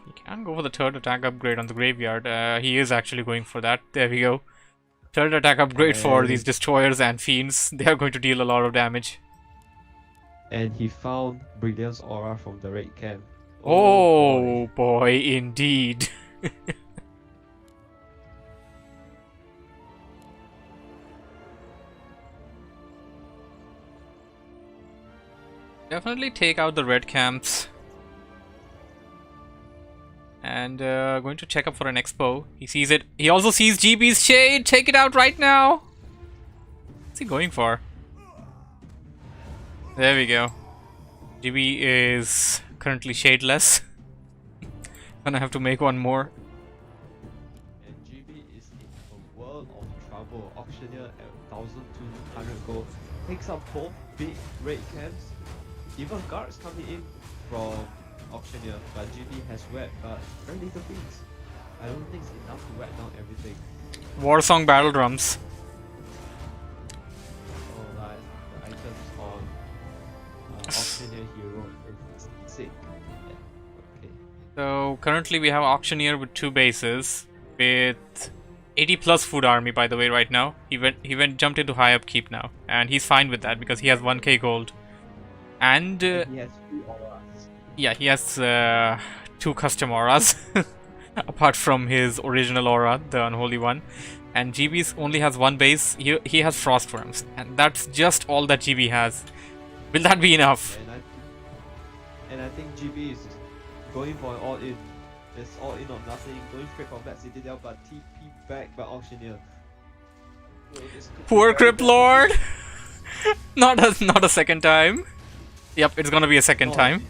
He can go for the 3rd attack upgrade on the graveyard. He is actually going for that. There we go. 3rd attack upgrade for these destroyers and fiends. They are going to deal a lot of damage. And he found Brilliance Aura from the raid camp. Oh boy, indeed. Definitely take out the red camps. And going to check up for an expo. He sees it. He also sees GB's shade. Take it out right now. What's he going for? There we go. GB is currently shadeless. Gonna have to make 1 more. Autioneer at 1,200 gold. Takes up both big raid camps. Even guards coming in from Autioneer, but GB has web, but very little things. I don't think it's enough to whack down everything. Warsong battle drums. Alright, the items on Autioneer hero is sick. Yeah, okay. So currently we have Auctioneer with 2 bases with 80 plus food army, by the way. Right now he jumped into high upkeep now, and he's fine with that because he has 1k gold, and He has 3 auras. yeah, he has 2 custom auras apart from his original aura, the unholy one. And GB's only has 1 base. He has frost worms, and that's just all that GB has. Will that be enough? And I think GB is going for an all-in. It's all-in or nothing, going straight for Black Citadel, but TP back by Autioneer. So this could be Poor very Crypt bad. Lord. Not a second time. Yep, it's gonna be a second time.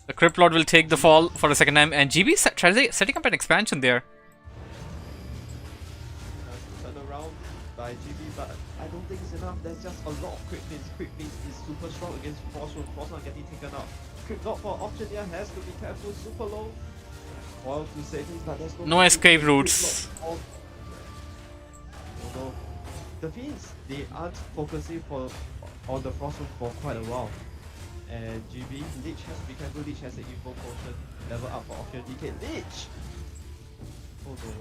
The Crypt Lord will take the fall for a second time, and GB setting up an expansion there. Turn around by GB, but I don't think it's enough. There's just a lot of Crypt Mins. Crypt Mins is super strong against Frostworm. Frostworm getting taken out. Crypt Lord for Autioneer has to be careful, super low. Well, to save things, but there's No escape routes. Oh no. The thing is, they aren't focusing on the Frostworm for quite a while. And GB, Lich has to be careful. Lich has an info potion. Level up for Auction DK. Lich! Oh no.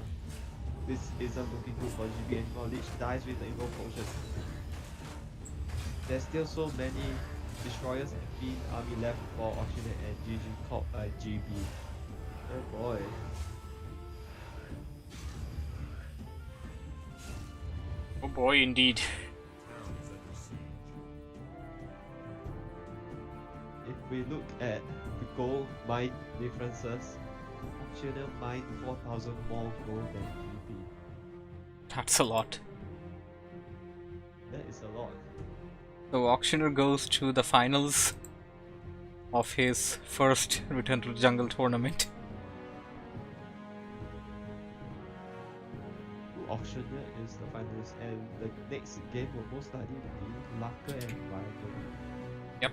This isn't looking good for GB anymore. Lich dies with the info potion. There's still so many destroyers and fiend army left for Auctioneer and GG caught by GB. Oh boy. Oh boy, indeed. If we look at the gold mine differences, Auctioneer mined 4,000 more gold than GB. That's a lot. That is a lot. So Auctioneer goes to the finals of his first Return to the Jungle tournament. Auctioneer is the finalist, and the next game will most likely be Laka and Rhino. Yep.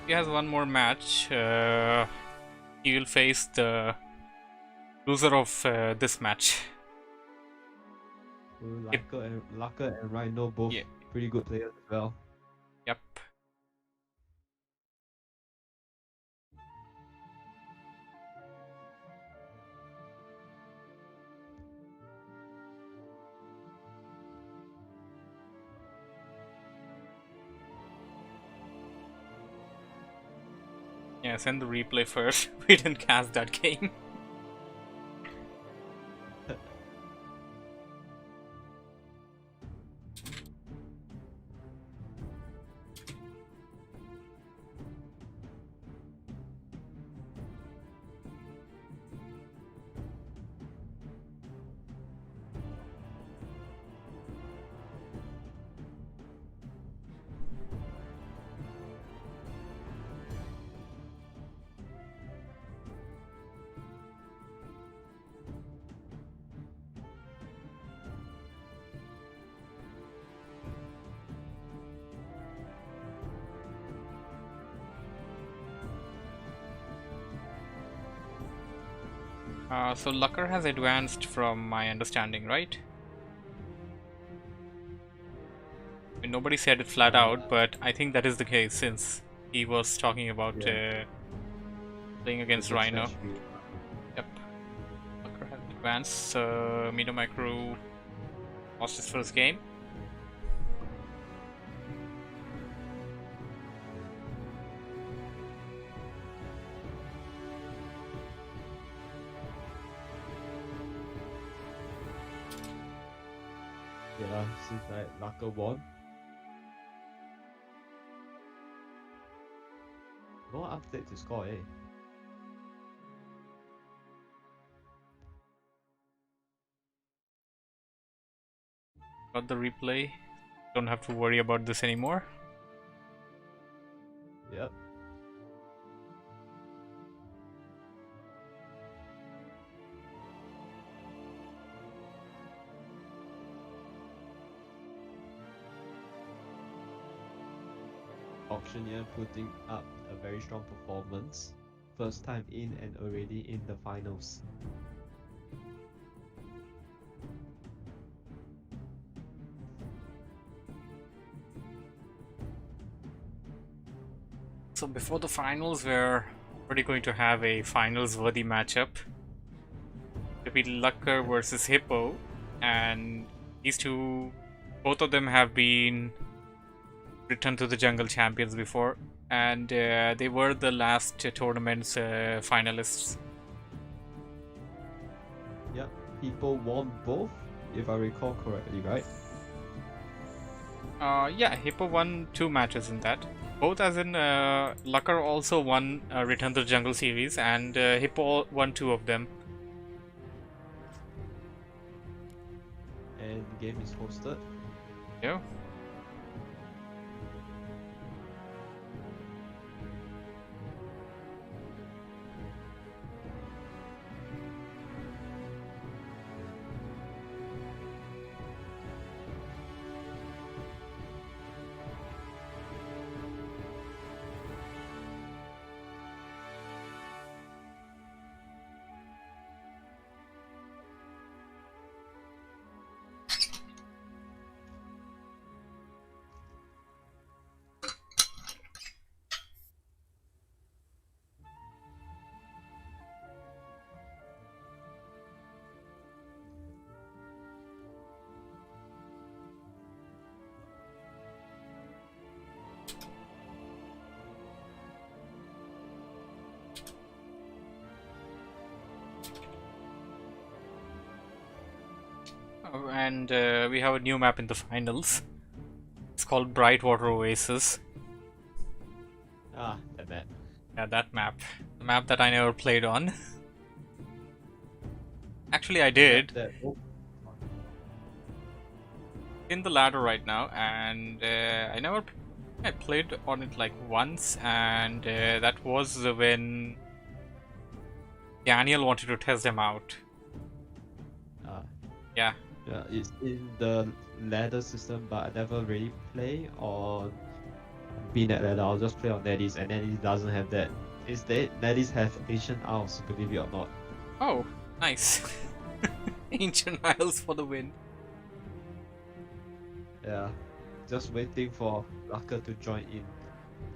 He has one more match. He will face the loser of this match. Laka and Rhino both Yeah. pretty good players as well. Yep. Yeah, send the replay first. We didn't cast that game. So Lucker has advanced from my understanding, right? I mean, nobody said it flat out, but I think that is the case since he was talking about playing against Rhino. Yep. Lucker has advanced. Mido Micro lost his first game. Yeah, seems like Laka won. No update to score, eh? Got the replay. Don't have to worry about this anymore. Yep. Autioneer putting up a very strong performance. First time in and already in the finals. So before the finals, we're already going to have a finals-worthy matchup. It'll be Lucker versus Hippo, and these two, both of them have been Return to the Jungle champions before, and they were the last tournament's finalists. Yep, Hippo won both, if I recall correctly, right? Yeah, Hippo won 2 matches in that. Both as in Lucker also won Return to the Jungle series, and Hippo won 2 of them. And the game is hosted. Yeah. And we have a new map in the finals. It's called Brightwater Oasis. Ah, that map. Yeah, that map. The map that I never played on. Actually, I did. In the ladder right now, and I played on it like once, and that was when Daniel wanted to test them out. Yeah. Yeah, it's in the ladder system, but I never really play on BNet ladder. I'll just play on NetEase, and NetEase doesn't have that. Instead, NetEase have Ancient Isles, believe it or not. Oh, nice. Ancient Isles for the win. Yeah, just waiting for Lucker to join in.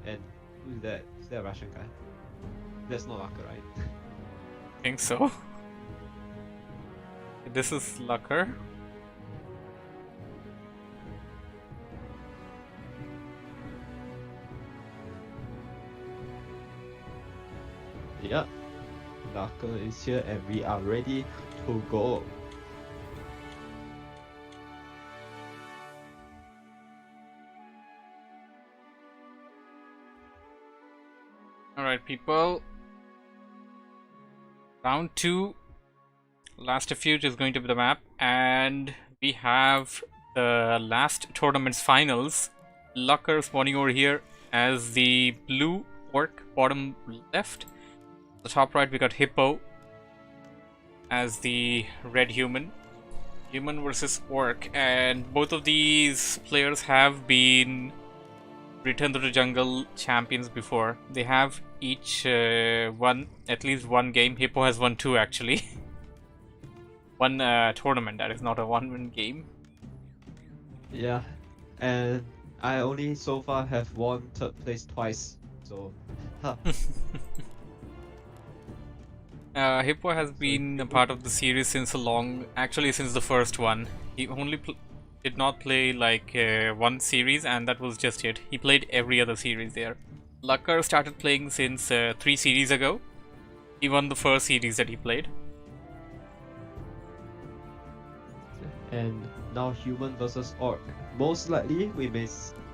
And who's that? Is that a Russian guy? That's not Lucker, right? I think so. This is Lucker. Yep, Lucker is here and we are ready to go. Alright, people. Round 2. Last Refuge is going to be the map, and we have the last tournament's finals. Lucker spawning over here as the blue orc, bottom left. The top right we got Hippo as the red human. Human versus orc, and both of these players have been Return to the Jungle champions before. They have each won at least one game. Hippo has won 2 actually. One tournament, that is not a one-win game. Yeah, and I only so far have won 3rd place twice, so Hippo has been a part of the series since since the first one. He only did not play like one series, and that was just it. He played every other series there. Lucker started playing since 3 series ago. He won the first series that he played. and now human versus orc. Most likely we may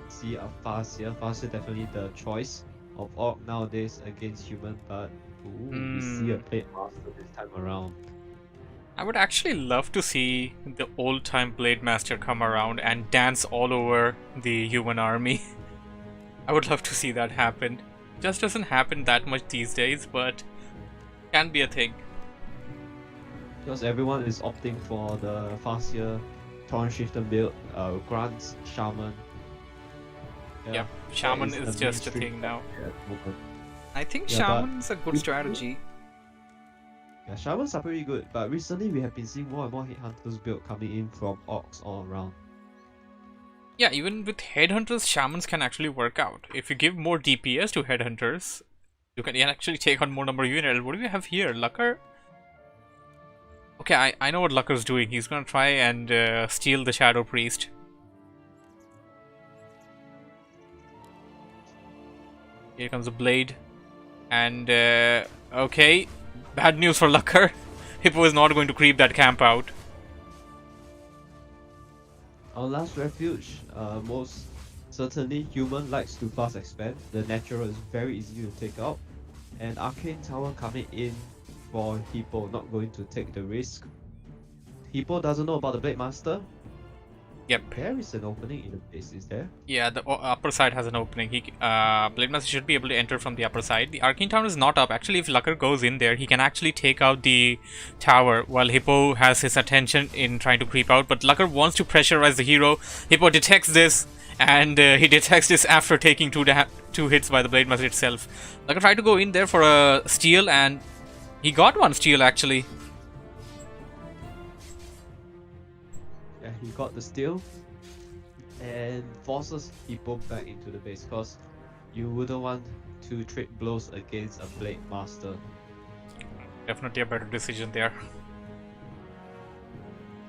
see a fast here. Fast is definitely the choice of orc nowadays against human, but we see a Blade Master this time around. I would actually love to see the old-time Blade Master come around and dance all over the human army. I would love to see that happen. Just doesn't happen that much these days, but can be a thing. Because everyone is opting for the faster Torrent Shifter build, Grants, Shaman. Yeah, Shaman is just a thing now. I think Yeah, but Shaman's a good strategy. Yeah, Shamans are pretty good, but recently we have been seeing more and more Headhunters build coming in from Orcs all around. Yeah, even with Headhunters, Shamans can actually work out. If you give more DPS to Headhunters, you can actually take on more number of units. What do we have here? Lucker? Okay, I know what Lucker's doing. He's gonna try and steal the Shadow Priest. Here comes a blade. And, okay. Bad news for Lucker. Hippo is not going to creep that camp out. Our last refuge, most certainly human likes to fast expand. The natural is very easy to take out. And Arcane Tower coming in for Hippo, not going to take the risk. Hippo doesn't know about the Blade Master. Yep. There is an opening in the base, is there? Yeah, the upper side has an opening. Blade Master should be able to enter from the upper side. The Arcane Tower is not up. Actually, if Lucker goes in there, he can actually take out the tower while Hippo has his attention in trying to creep out. But Lucker wants to pressurize the hero. Hippo detects this, and he detects this after taking two hits by the Blade Master itself. Lucker tried to go in there for a steal, and he got one steal actually. Yeah, he got the steal and forces Hippo back into the base because you wouldn't want to trade blows against a Blade Master. Definitely a better decision there.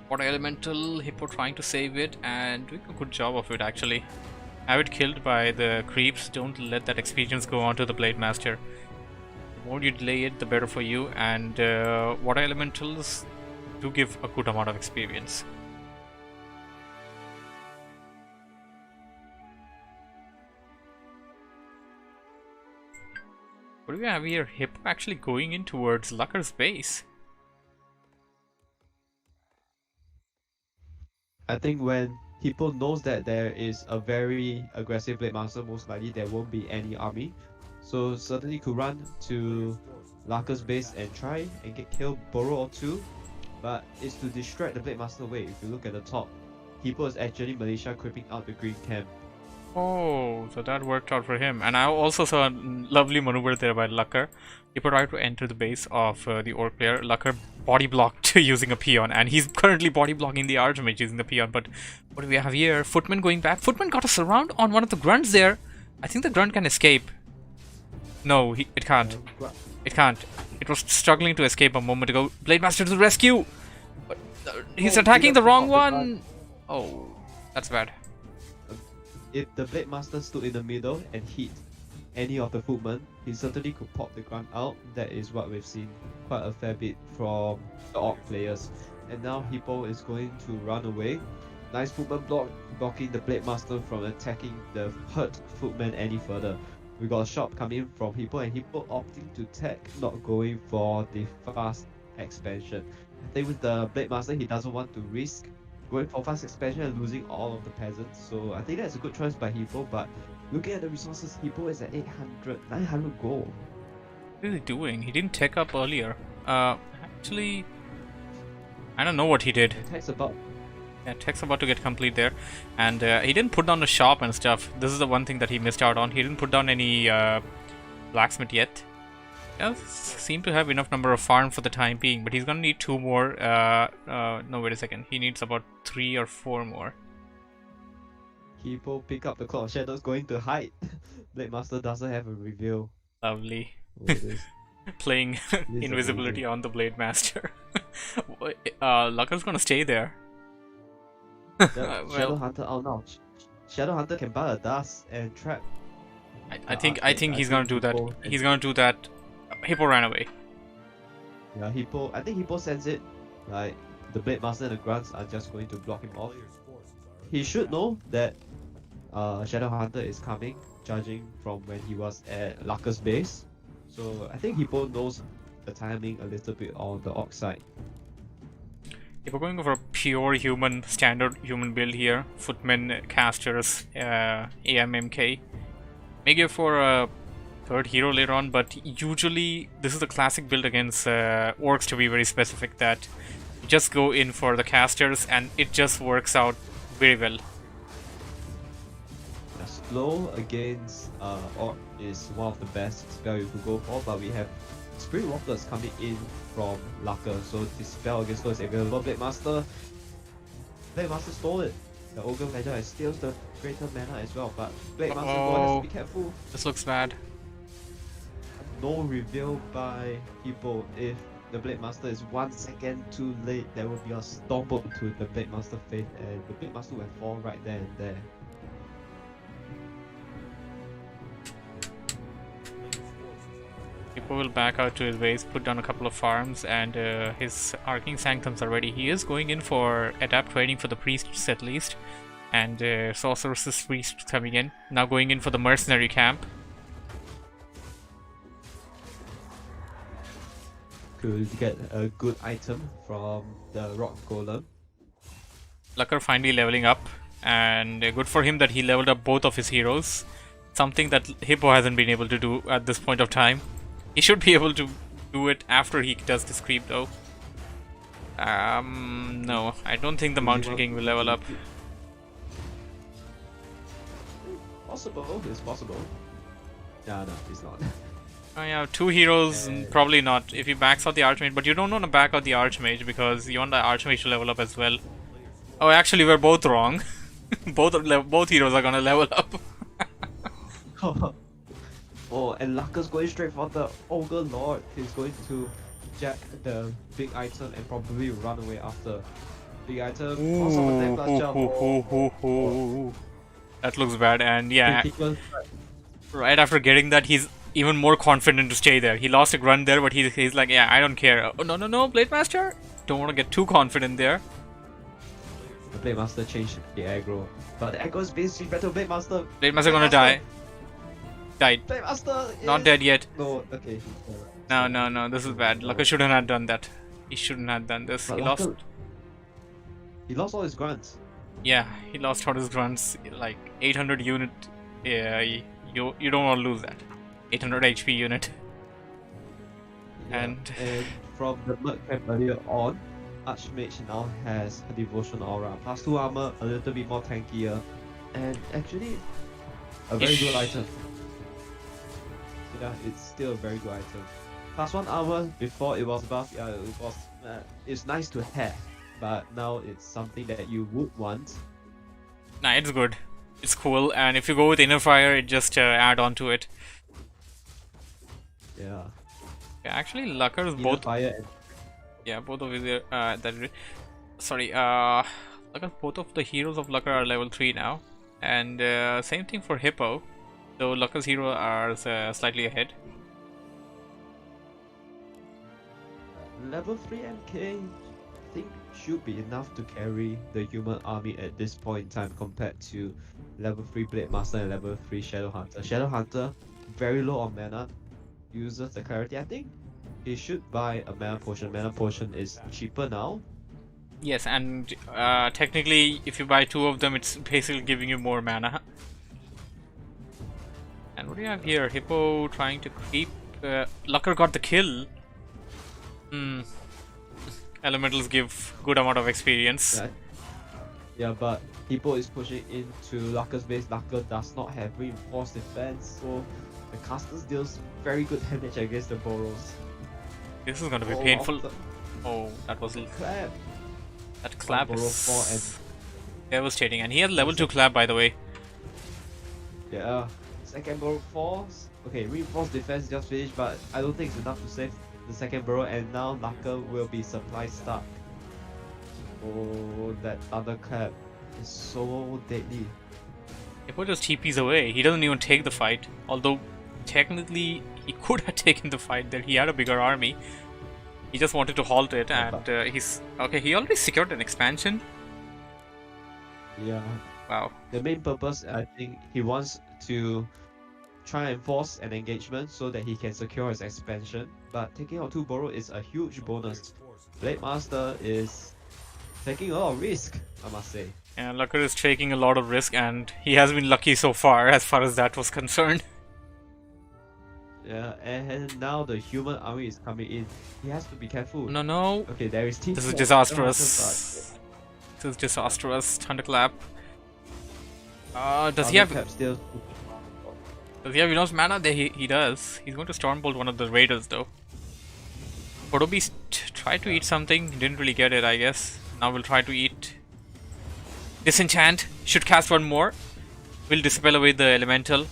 Water Elemental, Hippo trying to save it and doing a good job of it actually. Have it killed by the creeps, don't let that experience go on to the Blade Master. The more you delay it, the better for you, and Water Elementals do give a good amount of experience. What do we have here? Hippo actually going in towards Lucker's base. I think when Hippo knows that there is a very aggressive Blade Master, most likely there won't be any army. So certainly could run to Lucker's base and try and get killed, borrow or two. But it's to distract the Blade Master away. If you look at the top, Hippo is actually Militia creeping out the green camp. Oh, so that worked out for him. And I also saw a lovely maneuver there by Lucker. Hippo tried to enter the base of the Orc player. Lucker body blocked using a peon, and he's currently body blocking the Archmage using the peon. But what do we have here? Footman going back. Footman got a surround on one of the grunts there. I think the grunt can escape. No, it can't. It can't. It was struggling to escape a moment ago. Blade Master to the rescue! But, he's attacking the wrong one! Oh, that's bad. If the Blade Master stood in the middle and hit any of the footmen, he certainly could pop the grunt out. That is what we've seen quite a fair bit from the Orc players. And now Hippo is going to run away. Nice footman blocking the Blade Master from attacking the hurt footman any further. We got a shot coming from Hippo, and Hippo opting to tech, not going for the fast expansion. I think with the Blade Master, he doesn't want to risk going for fast expansion and losing all of the peasants. So I think that's a good choice by Hippo, but looking at the resources, Hippo is at 900 gold. What is he doing? He didn't tech up earlier. Actually, I don't know what he did. Tech's about. Yeah, tech's about to get complete there. And he didn't put down the shop and stuff. This is the one thing that he missed out on. He didn't put down any blacksmith yet. Does seem to have enough number of farm for the time being, but he's gonna need 2 more. No, wait a second. He needs about 3 or 4 more. Hippo pick up the Cloud of Shadows, going to hide. Blade Master doesn't have a reveal. Lovely. This Playing invisibility on the Blade Master. Lucker's gonna stay there. Shadow Hunter out now. Shadow Hunter can buy a dust and trap. I think he's gonna do that. He's gonna do that. Hippo ran away. Yeah, Hippo. I think Hippo sense it. Like the Blade Master and the Grunts are just going to block him off. He should know that Shadow Hunter is coming, judging from when he was at Lucker's base. So I think Hippo knows the timing a little bit on the Orc side. If we're going for a pure human, standard human build here, footmen, casters, AMMK, may go for a third hero later on, but usually this is the classic build against orcs, to be very specific, that you just go in for the casters and it just works out very well. Slow against Orc is one of the best spell you could go for, but we have Spirit Walkers coming in from Laka, so this spell against slow is available. Blade Master stole it. The Ogre Magi steals the greater mana as well, but Blade Master has to be careful. This looks bad. No reveal by Hippo. If the Blade Master is 1 second too late, there will be a stomp to the Blade Master Faith, and the Blade Master will fall right there and there. Hippo will back out to his base, put down a couple of farms, and his Arcing Sanctums are ready. He is going in for adapt training for the priests at least, and sorceresses priests coming in. Now going in for the mercenary camp. Could get a good item from the Rock Golem. Lucker finally leveling up, and good for him that he leveled up both of his heroes. Something that Hippo hasn't been able to do at this point of time. He should be able to do it after he does this creep though. No, I don't think the Mountain King will level up. Possible, it's possible. No, it's not. Oh yeah, 2 heroes, probably not. If he backs out the Archmage, but you don't want to back out the Archmage because you want the Archmage to level up as well. Oh, actually, we're both wrong. both heroes are gonna level up. Oh, and Laka's going straight for the Ogre Lord. He's going to jack the big item and probably run away after. Big item. That looks bad, and yeah, right after getting that, he's even more confident to stay there. He lost a grunt there, but he's like, yeah, I don't care. Oh, no, Blade Master! Don't want to get too confident there. The Blade Master changed the aggro, but the aggro is basically better. Blade Master gonna die. Died. Blade Master Not dead yet. No, okay. No, this is bad. Lucker shouldn't have done that. He shouldn't have done this. But he lost all his grunts. Yeah, he lost all his grunts. Like 800 unit. Yeah, you don't want to lose that. 800 HP unit. Yeah. And from the Merc camp earlier on, Archmage now has a Devotion Aura. Plus 2 armor, a little bit more tankier, and actually a very good item. Yeah, it's still a very good item. Plus 1 armor before it was buff, yeah, it's nice to have, but now it's something that you would want. nah, it's good. It's cool, and if you go with Inner Fire, it just add on to it. Yeah. Yeah, actually, Lucker's Inner both. Fire and Yeah, both of his. Both of the heroes of Lucker are level 3 now, and same thing for Hippo. So Lucker's hero are slightly ahead. level 3 MK, I think should be enough to carry the human army at this point in time compared to level 3 Blade Master and level 3 Shadow Hunter. Shadow Hunter, very low on mana, uses the clarity. I think he should buy a mana potion. Mana potion is cheaper now. Yes, and technically, if you buy 2 of them, it's basically giving you more mana. And what do you have here? Hippo trying to creep. Lucker got the kill. Elementals give good amount of experience. Yeah, but Hippo is pushing into Lucker's base. Lucker does not have reinforced defense, so the casters deals very good damage against the Boros. This is gonna be painful. Oh, that was clap. That clap Boro 4 and is devastating, and he has level 2 clap, by the way. yeah, second Boro 4. Okay, reinforced defense just finished, but I don't think it's enough to save the second Burrow, and now Lucker will be supply stuck. Oh, that thunderclap is so deadly. Hippo just TPs away. He doesn't even take the fight. Although, technically, he could have taken the fight there. He had a bigger army. He just wanted to halt it, and he's... Okay, he already secured an expansion. Yeah. Wow. The main purpose, I think, he wants to try and force an engagement so that he can secure his expansion. But taking out 2 Burrow is a huge bonus. Blade Master is taking a lot of risk, I must say. Yeah, Lucker is taking a lot of risk, and he has been lucky so far as that was concerned. Yeah, and now the human army is coming in. He has to be careful. No, no. Okay, there is team. This is swap. disastrous. This is disastrous. Thunderclap. Does he have? Thunderclap still? Does he have enough mana? There he does. He's going to Stormbolt one of the raiders though. Kodobi tried to eat something. Didn't really get it, I guess. Now we'll try to eat. Disenchant. Should cast one more. Will dispel away the elemental.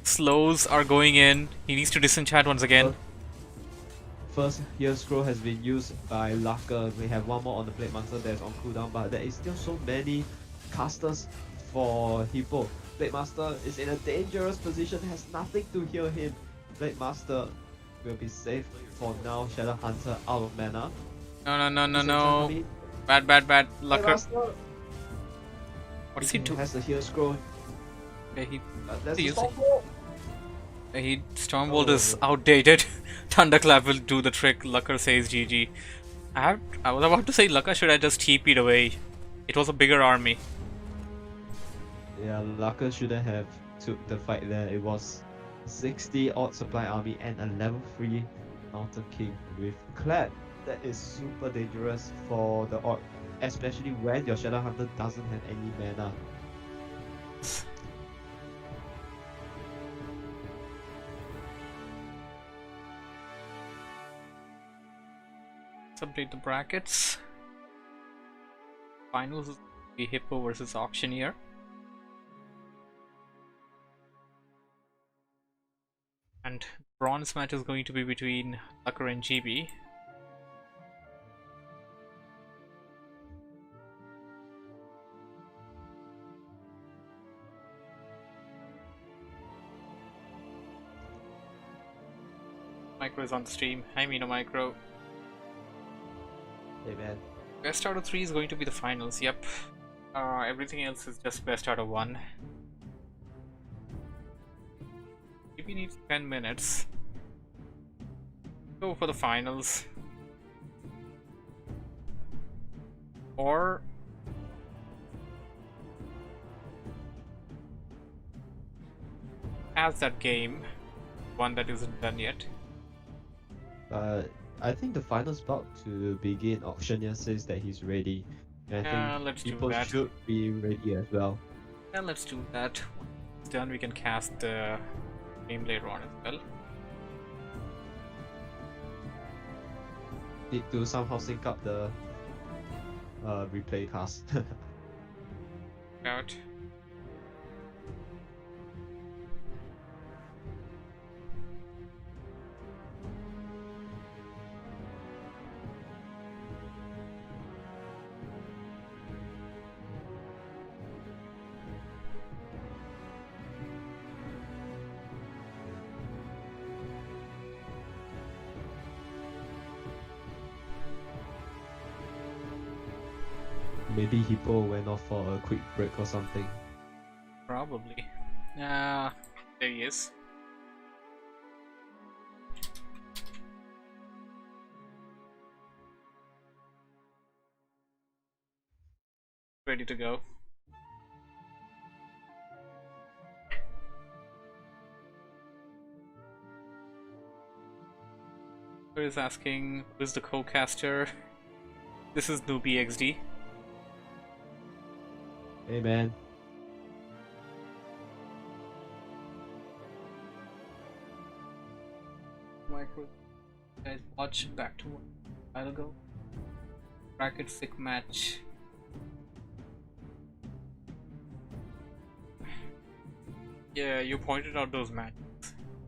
Slows are going in. He needs to disenchant once again. First here scroll has been used by Laka. We have one more on the Blade Master that's on cooldown, but there is still so many casters for Hippo. Blade Master is in a dangerous position, has nothing to heal him. Blade Master will be safe for now. Shadow Hunter out of mana. No. Bad. Blade Lucker. Master, What's he do? has the heal scroll. Okay, There's a Use it. Stormbolt. Stormbolt is outdated. Thunderclap will do the trick. Lucker says GG. I was about to say Lucker should have just TP'd away. It was a bigger army. Yeah, Laka shouldn't have took the fight there. It was 60 odd supply army and a level 3 Mountain King with Clap. That is super dangerous for the Orc, especially when your Shadow Hunter doesn't have any mana. Let's update the brackets. Finals will be Hippo versus Auctioneer. And bronze match is going to be between Lucker and GB. Micro is on the stream. Hi Mino Micro. Hey man. Best out of 3 is going to be the finals, yep. Everything else is just best out of 1. GB needs 10 minutes. Go for the finals. Or as that game, one that isn't done yet. I think the finals about to begin. Auctioneer says that he's ready. And I think Let's do people that. should be ready as well. Yeah, let's do that. Once it's done, we can cast the game later on as well. Need to somehow sync up the replay cast. Out. Maybe Hippo went off for a quick break or something. Probably. There he is. Ready to go. Who is asking who's the co-caster? This is Newbie XD. Hey man. Micro guys watch back to a while ago. Bracket sick match. Yeah, you pointed out those matches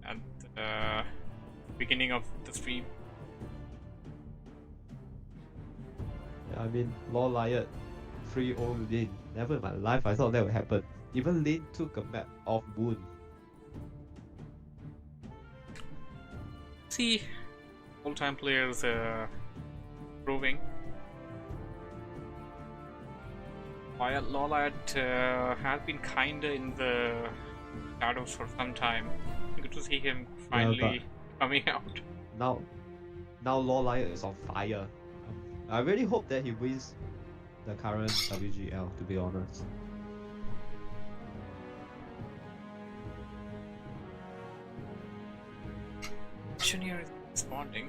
at the beginning of the stream. I mean, Law Lion 3-0 Lin. Never in my life I thought that would happen. Even Lin took a map off Moon. See, full-time players proving. While Lollat has been kinda in the shadows for some time. Good to see him finally coming out. Now Law Lion is on fire. I really hope that he wins the current WGL, to be honest. Autioneer is responding.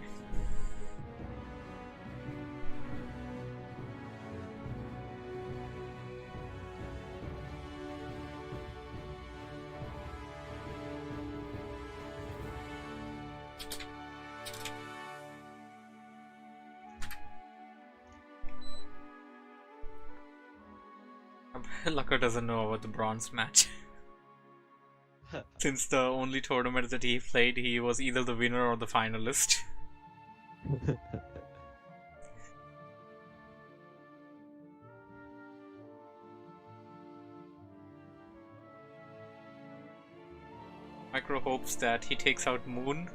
Lucker doesn't know about the bronze match. Since the only tournament that he played, he was either the winner or the finalist. Micro hopes that he takes out Moon.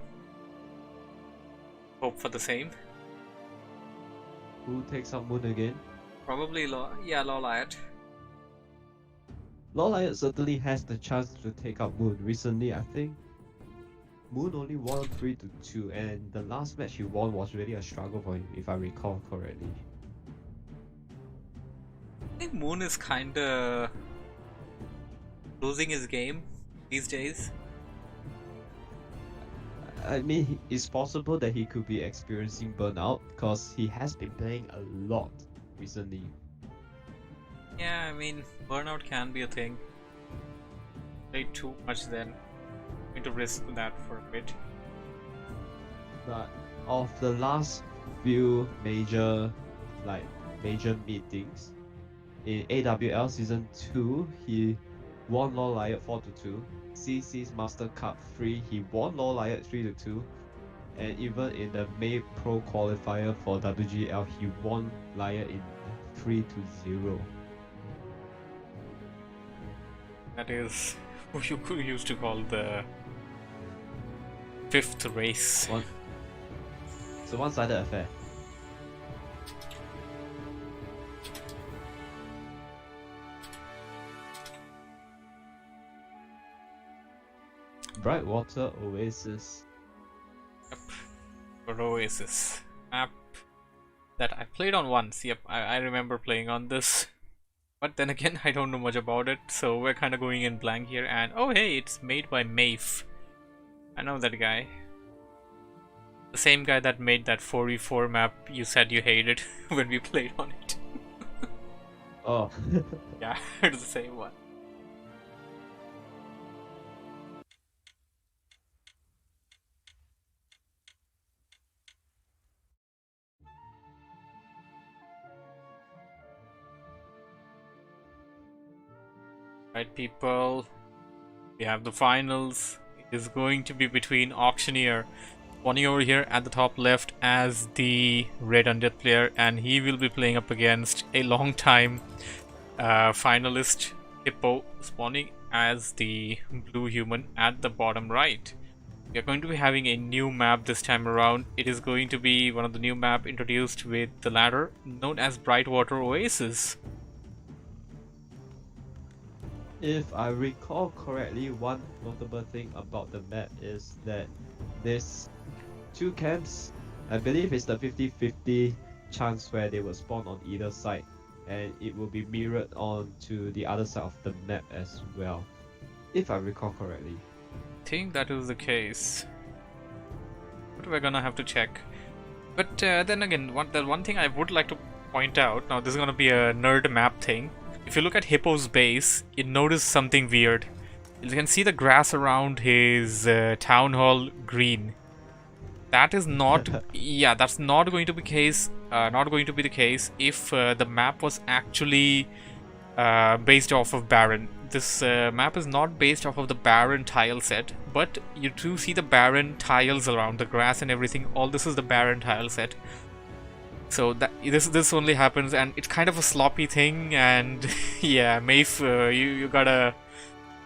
Hope for the same. Who takes out Moon again? Probably Lawliot. Lawliot certainly has the chance to take out Moon. Recently, I think Moon only won 3-2, and the last match he won was really a struggle for him, if I recall correctly. I think Moon is kinda losing his game these days. I mean, it's possible that he could be experiencing burnout because he has been playing a lot recently. Yeah, I mean, burnout can be a thing. Play too much then. I'm going to risk that for a bit. But of the last few major meetings in AWL Season 2, he won Lawliot 4-2. CC's Master Cup 3, he won Lawliot 3-2. And even in the May Pro qualifier for WGL, he won Liot in 3-0. That is what you could used to call the fifth race. It's a one-sided affair. Brightwater Oasis. Yep. For Oasis. Map that I played on once. Yep, I remember playing on this. But then again, I don't know much about it, so we're kind of going in blank here. And oh hey, it's made by Maeve. I know that guy. The same guy that made that 4v4 map you said you hated when we played on it. Oh. Yeah, it's the same one. Right, people, we have the finals. It is going to be between Autioneer, spawning over here at the top left as the red undead player, and he will be playing up against a long time finalist, Hippo, spawning as the blue human at the bottom right. We are going to be having a new map this time around. It is going to be one of the new map introduced with the ladder, known as Brightwater Oasis. If I recall correctly, one notable thing about the map is that there's two camps. I believe it's the 50-50 chance where they will spawn on either side, and it will be mirrored onto the other side of the map as well, if I recall correctly. I think that is the case, but we're gonna have to check. But then again, the one thing I would like to point out, now this is gonna be a nerd map thing. If you look at Hippo's base, you notice something weird. You can see the grass around his town hall green. That is not, yeah, that's not going to be case. Not going to be the case if the map was actually based off of Baron. This map is not based off of the Baron tile set, but you do see the Baron tiles around the grass and everything. All this is the Baron tile set. So that this only happens, and it's kind of a sloppy thing. And yeah, Maeve, you gotta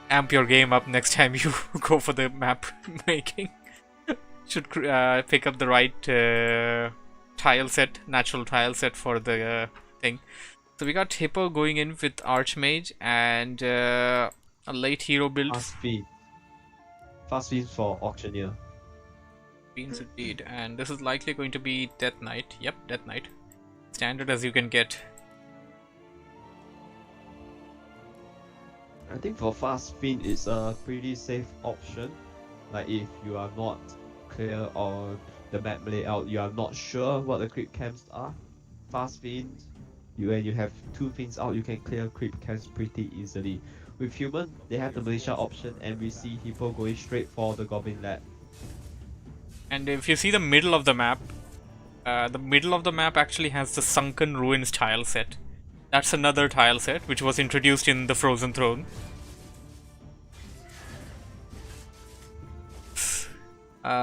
amp your game up next time you go for the map making. Should pick up the right tile set, natural tile set for the thing. So we got Hippo going in with Archmage and a late hero build. Fast feed for Auctioneer. Beans indeed, and this is likely going to be Death Knight. Yep, Death Knight. Standard as you can get. I think for Fast Fiend it's a pretty safe option. Like if you are not clear on the map layout, you are not sure what the creep camps are. Fast fiends, when you have 2 fiends out, you can clear creep camps pretty easily. With human, they have the militia option, and we see Hippo going straight for the goblin lab. And if you see the middle of the map actually has the Sunken Ruins tile set. That's another tile set which was introduced in the Frozen Throne.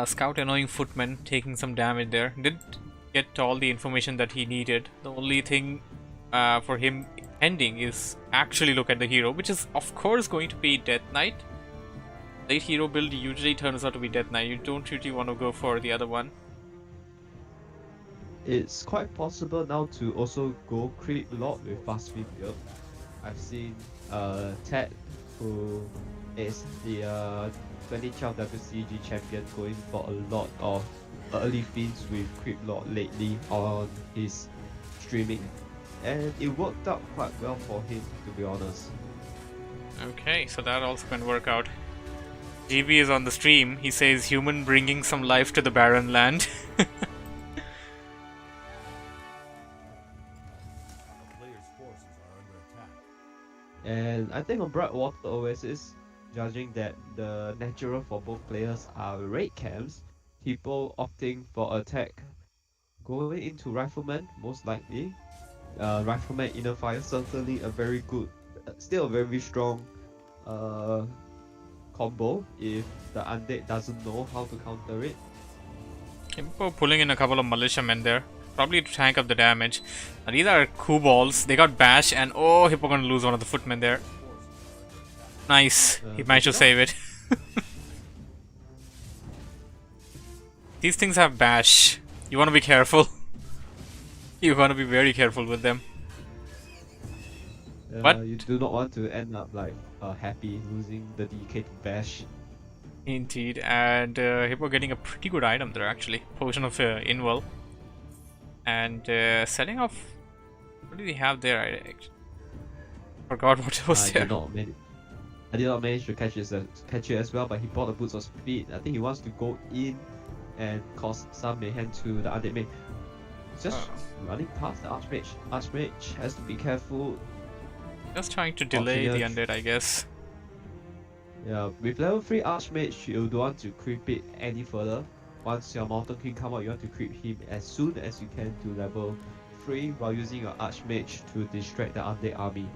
Scout Annoying Footman taking some damage there. Did get all the information that he needed. The only thing for him ending is actually look at the hero, which is of course going to be Death Knight. Late hero build usually turns out to be Death Knight. You don't really want to go for the other one. It's quite possible now to also go creep lord with fast fiend build. I've seen Ted, who is the 2012 WCG champion, going for a lot of early fiends with creep lord lately on his streaming, and it worked out quite well for him, to be honest. Okay, so that also can work out. GB is on the stream. He says human bringing some life to the barren land. And I think on Brightwater Oasis, judging that the natural for both players are raid camps, people opting for attack, going into Rifleman most likely. Rifleman Inner Fire certainly a very good, still a very strong combo if the undead doesn't know how to counter it. Hippo pulling in a couple of militiamen there. Probably to tank up the damage. Now these are coup balls. They got bash and oh, Hippo gonna lose one of the footmen there. Nice. He managed to save it. These things have bash. You wanna be careful. You wanna be very careful with them. But you do not want to end up like happy losing the DK to bash. Indeed, and Hippo getting a pretty good item there actually. Potion of Inwell. And setting off. What did he have there? I forgot what was there. I did not manage to catch it as well, but he bought the Boots of Speed. I think he wants to go in and cause some mayhem to the undead main. Just running past the Archmage. Archmage has to be careful. Just trying to delay the undead, I guess. Yeah, with level 3 Archmage, you don't want to creep it any further. Once your Mountain King come out, you want to creep him as soon as you can to level 3 while using your Archmage to distract the undead army.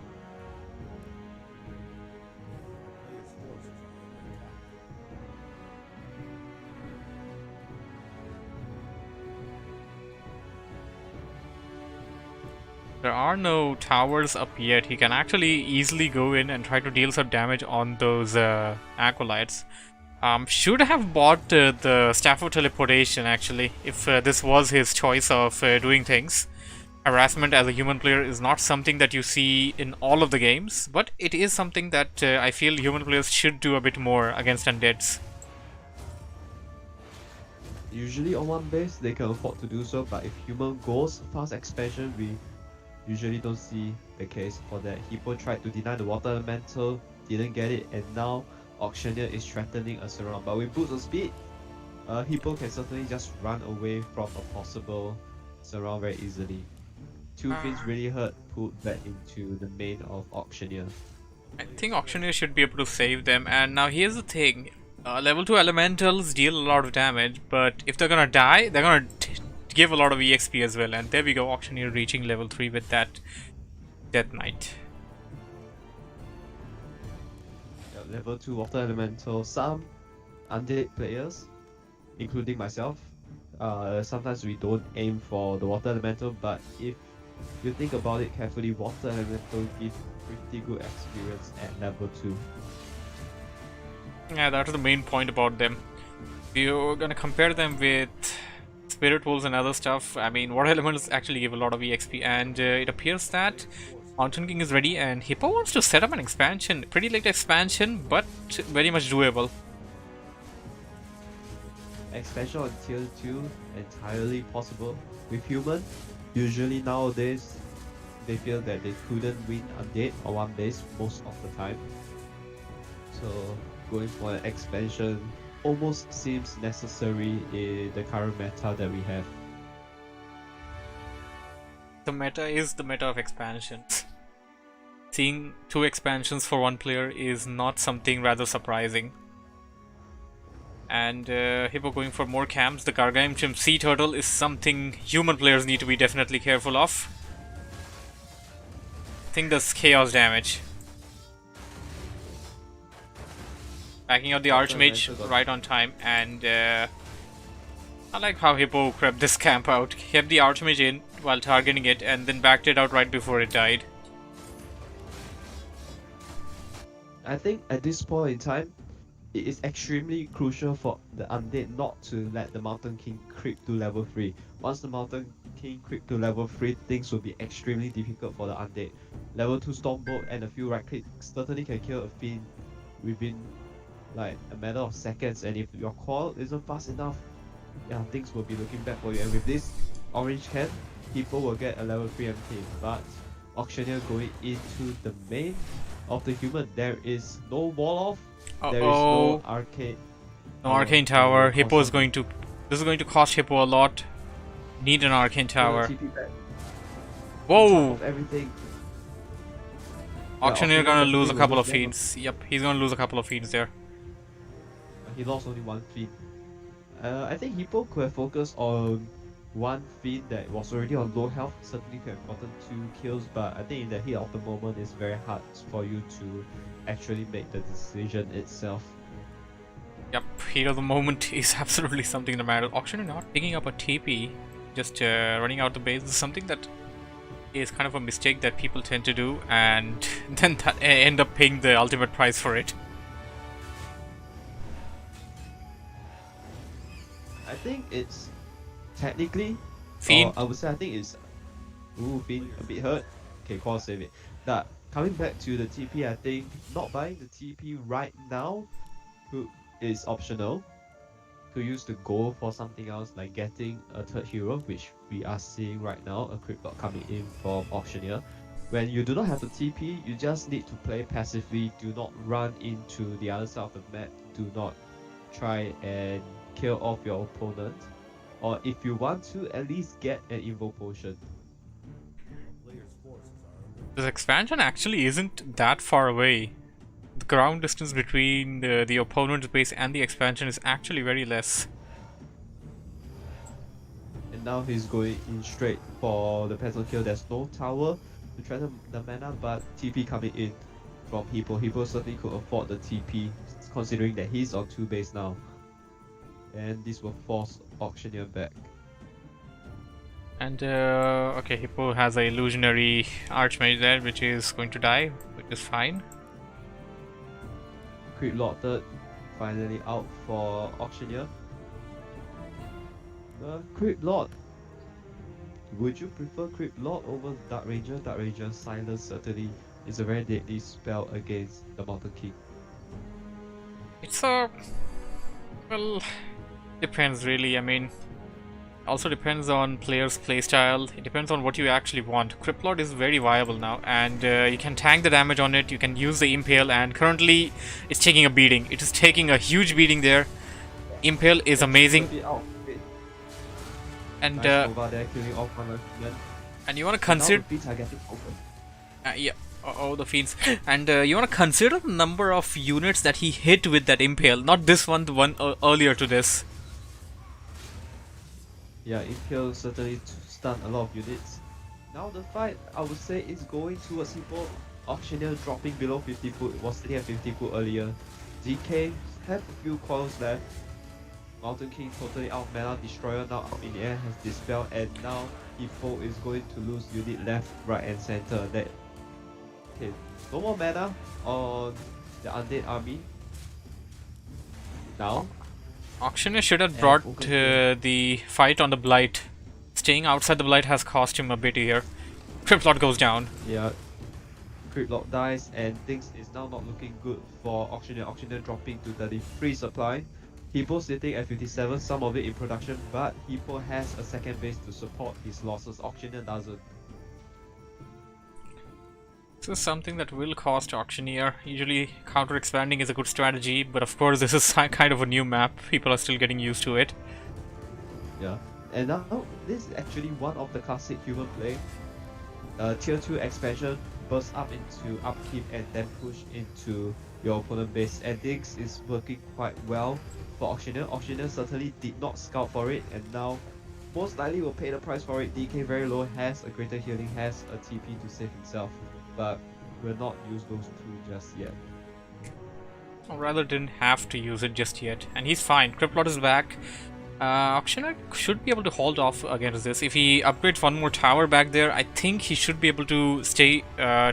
There are no towers up yet. He can actually easily go in and try to deal some damage on those acolytes. Should have bought the Staff of Teleportation actually, if this was his choice of doing things. Harassment as a human player is not something that you see in all of the games, but it is something that I feel human players should do a bit more against undeads. Usually on one base, they can afford to do so, but if human goes fast expansion, we usually don't see the case for that. Hippo tried to deny the water elemental, didn't get it, and now Autioneer is threatening us around. But with Boots of Speed, Hippo can certainly just run away from a possible surround very easily. 2 fins really hurt, pulled back into the main of Autioneer. I think Autioneer should be able to save them, and now here's the thing. Level 2 elementals deal a lot of damage, but if they're gonna die, they're gonna give a lot of EXP as well, and there we go, Autioneer reaching level 3 with that Death Knight. Level 2 water elemental, some undead players, including myself, sometimes we don't aim for the water elemental, but if you think about it carefully, water elemental give pretty good experience at level 2. Yeah, that's the main point about them. You're gonna compare them with Spirit Wolves and other stuff. I mean, water elementals actually give a lot of EXP, and it appears that Mountain King is ready, and Hippo wants to set up an expansion. Pretty late expansion, but very much doable. Expansion on tier 2, entirely possible. With human, usually nowadays, they feel that they couldn't win undead on one base most of the time. So going for an expansion almost seems necessary in the current meta that we have. The meta is the meta of expansions. Seeing 2 expansions for 1 player is not something rather surprising. And Hippo going for more camps. The Gargantuan Sea Turtle is something human players need to be definitely careful of. I think that's chaos damage. Backing out the Archmage right on time, and I like how Hippo crept this camp out. Kept the Archmage in while targeting it and then backed it out right before it died. I think at this point in time, it is extremely crucial for the undead not to let the Mountain King creep to level 3. Once the Mountain King creep to level 3, things will be extremely difficult for the undead. Level 2 Stormbolt and a few right clicks certainly can kill a Fiend within like a matter of seconds, and if your call isn't fast enough, yeah, things will be looking bad for you. And with this orange can, people will get a level 3 MP, but Autioneer going into the main of the human, there is no wall off. There is no arcade. No arcane tower. Hippo is going to. This is going to cost Hippo a lot. Need an arcane tower. Whoa! Everything. Autioneer gonna lose a couple of feeds. Yep, he's gonna lose a couple of feeds there. He lost only 1 feed. I think Hippo could have focused on 1 feed that was already on low health. Certainly could have gotten 2 kills, but I think in the heat of the moment, it's very hard for you to actually make the decision itself. Yep, heat of the moment is absolutely something that matters. Autioneer not picking up a TP, just running out the base is something that is kind of a mistake that people tend to do, and then end up paying the ultimate price for it. I think it's technically Fiend. I would say I think it's Fiend a bit hurt. Okay, call save it. That coming back to the TP, I think not buying the TP right now is optional. To use the goal for something else like getting a 3rd hero, which we are seeing right now, a crit block coming in from Autioneer. When you do not have the TP, you just need to play passively. Do not run into the other side of the map. Do not try and kill off your opponent. Or if you want to, at least get an Invo Potion. This expansion actually isn't that far away. The ground distance between the opponent's base and the expansion is actually very less. And now he's going in straight for the pencil kill. There's no tower to threaten the mana, but TP coming in from Hippo. Hippo certainly could afford the TP, considering that he's on 2 base now. And this will force Autioneer back. And okay, Hippo has a illusionary archmage there, which is going to die, which is fine. Creep Lord third, finally out for Autioneer. Creep Lord. Would you prefer Creep Lord over Dark Ranger? Dark Ranger Silence certainly is a very deadly spell against the Mountain King. It's a... well... depends really, I mean... also depends on player's playstyle, it depends on what you actually want. Criplord is very viable now, and you can tank the damage on it, you can use the Impale, and currently it's taking a beating. It is taking a huge beating there. Impale is amazing. And nice there, killing off and you want to consider... yeah. The fiends. And you want to consider the number of units that he hit with that Impale. Not this one, the one earlier to this. Yeah, Impale certainly stunned a lot of units. Now the fight, I would say, is going towards Hippo. Autioneer dropping below 50 foot. It was sitting at 50 foot earlier. DK have a few coils left. Mountain King totally out of mana. Destroyer now up in the air has dispelled, and now Hippo is going to lose unit left, right and center. That okay, no more mana on the undead army. Now Autioneer should have brought the fight on the Blight. Staying outside the Blight has cost him a bit here. Criplord goes down. Yeah, Criplord dies, and things is now not looking good for Autioneer. Autioneer dropping to 33 supply. Hippo sitting at 57, some of it in production, but Hippo has a second base to support his losses. Autioneer doesn't. This This is something that will cost Auctioneer. Usually counter expanding is a good strategy, but of course this is kind of a new map. People are still getting used to it. Yeah, and now this is actually one of the classic human play. Tier 2 expansion, burst up into upkeep and then push into your opponent base, and this is working quite well for Auctioneer. Auctioneer certainly did not scout for it, and now most likely will pay the price for it. DK very low, has a greater healing, has a TP to save himself, but will not use those two just yet. Or rather didn't have to use it just yet. And he's fine. Cryptlord is back. Auctioneer should be able to hold off against this. If he upgrades one more tower back there, I think he should be able to stay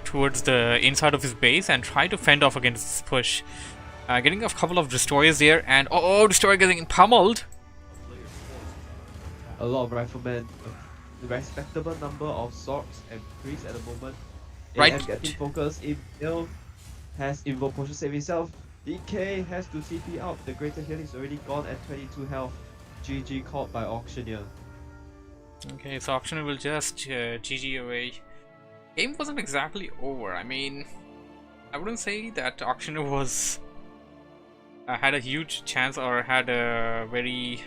towards the inside of his base and try to fend off against this push. Getting a couple of destroyers there, and oh, destroyer getting pummeled. A lot of riflemen, a respectable number of swords and priests at the moment. Right. AM getting focused. Emil has invoke potion save himself. DK has to TP out. The greater healing is already gone at 22 health. GG caught by Auctioneer. Okay, so Auctioneer will just GG away. Game wasn't exactly over. I mean, I wouldn't say that Auctioneer was had a huge chance or had a very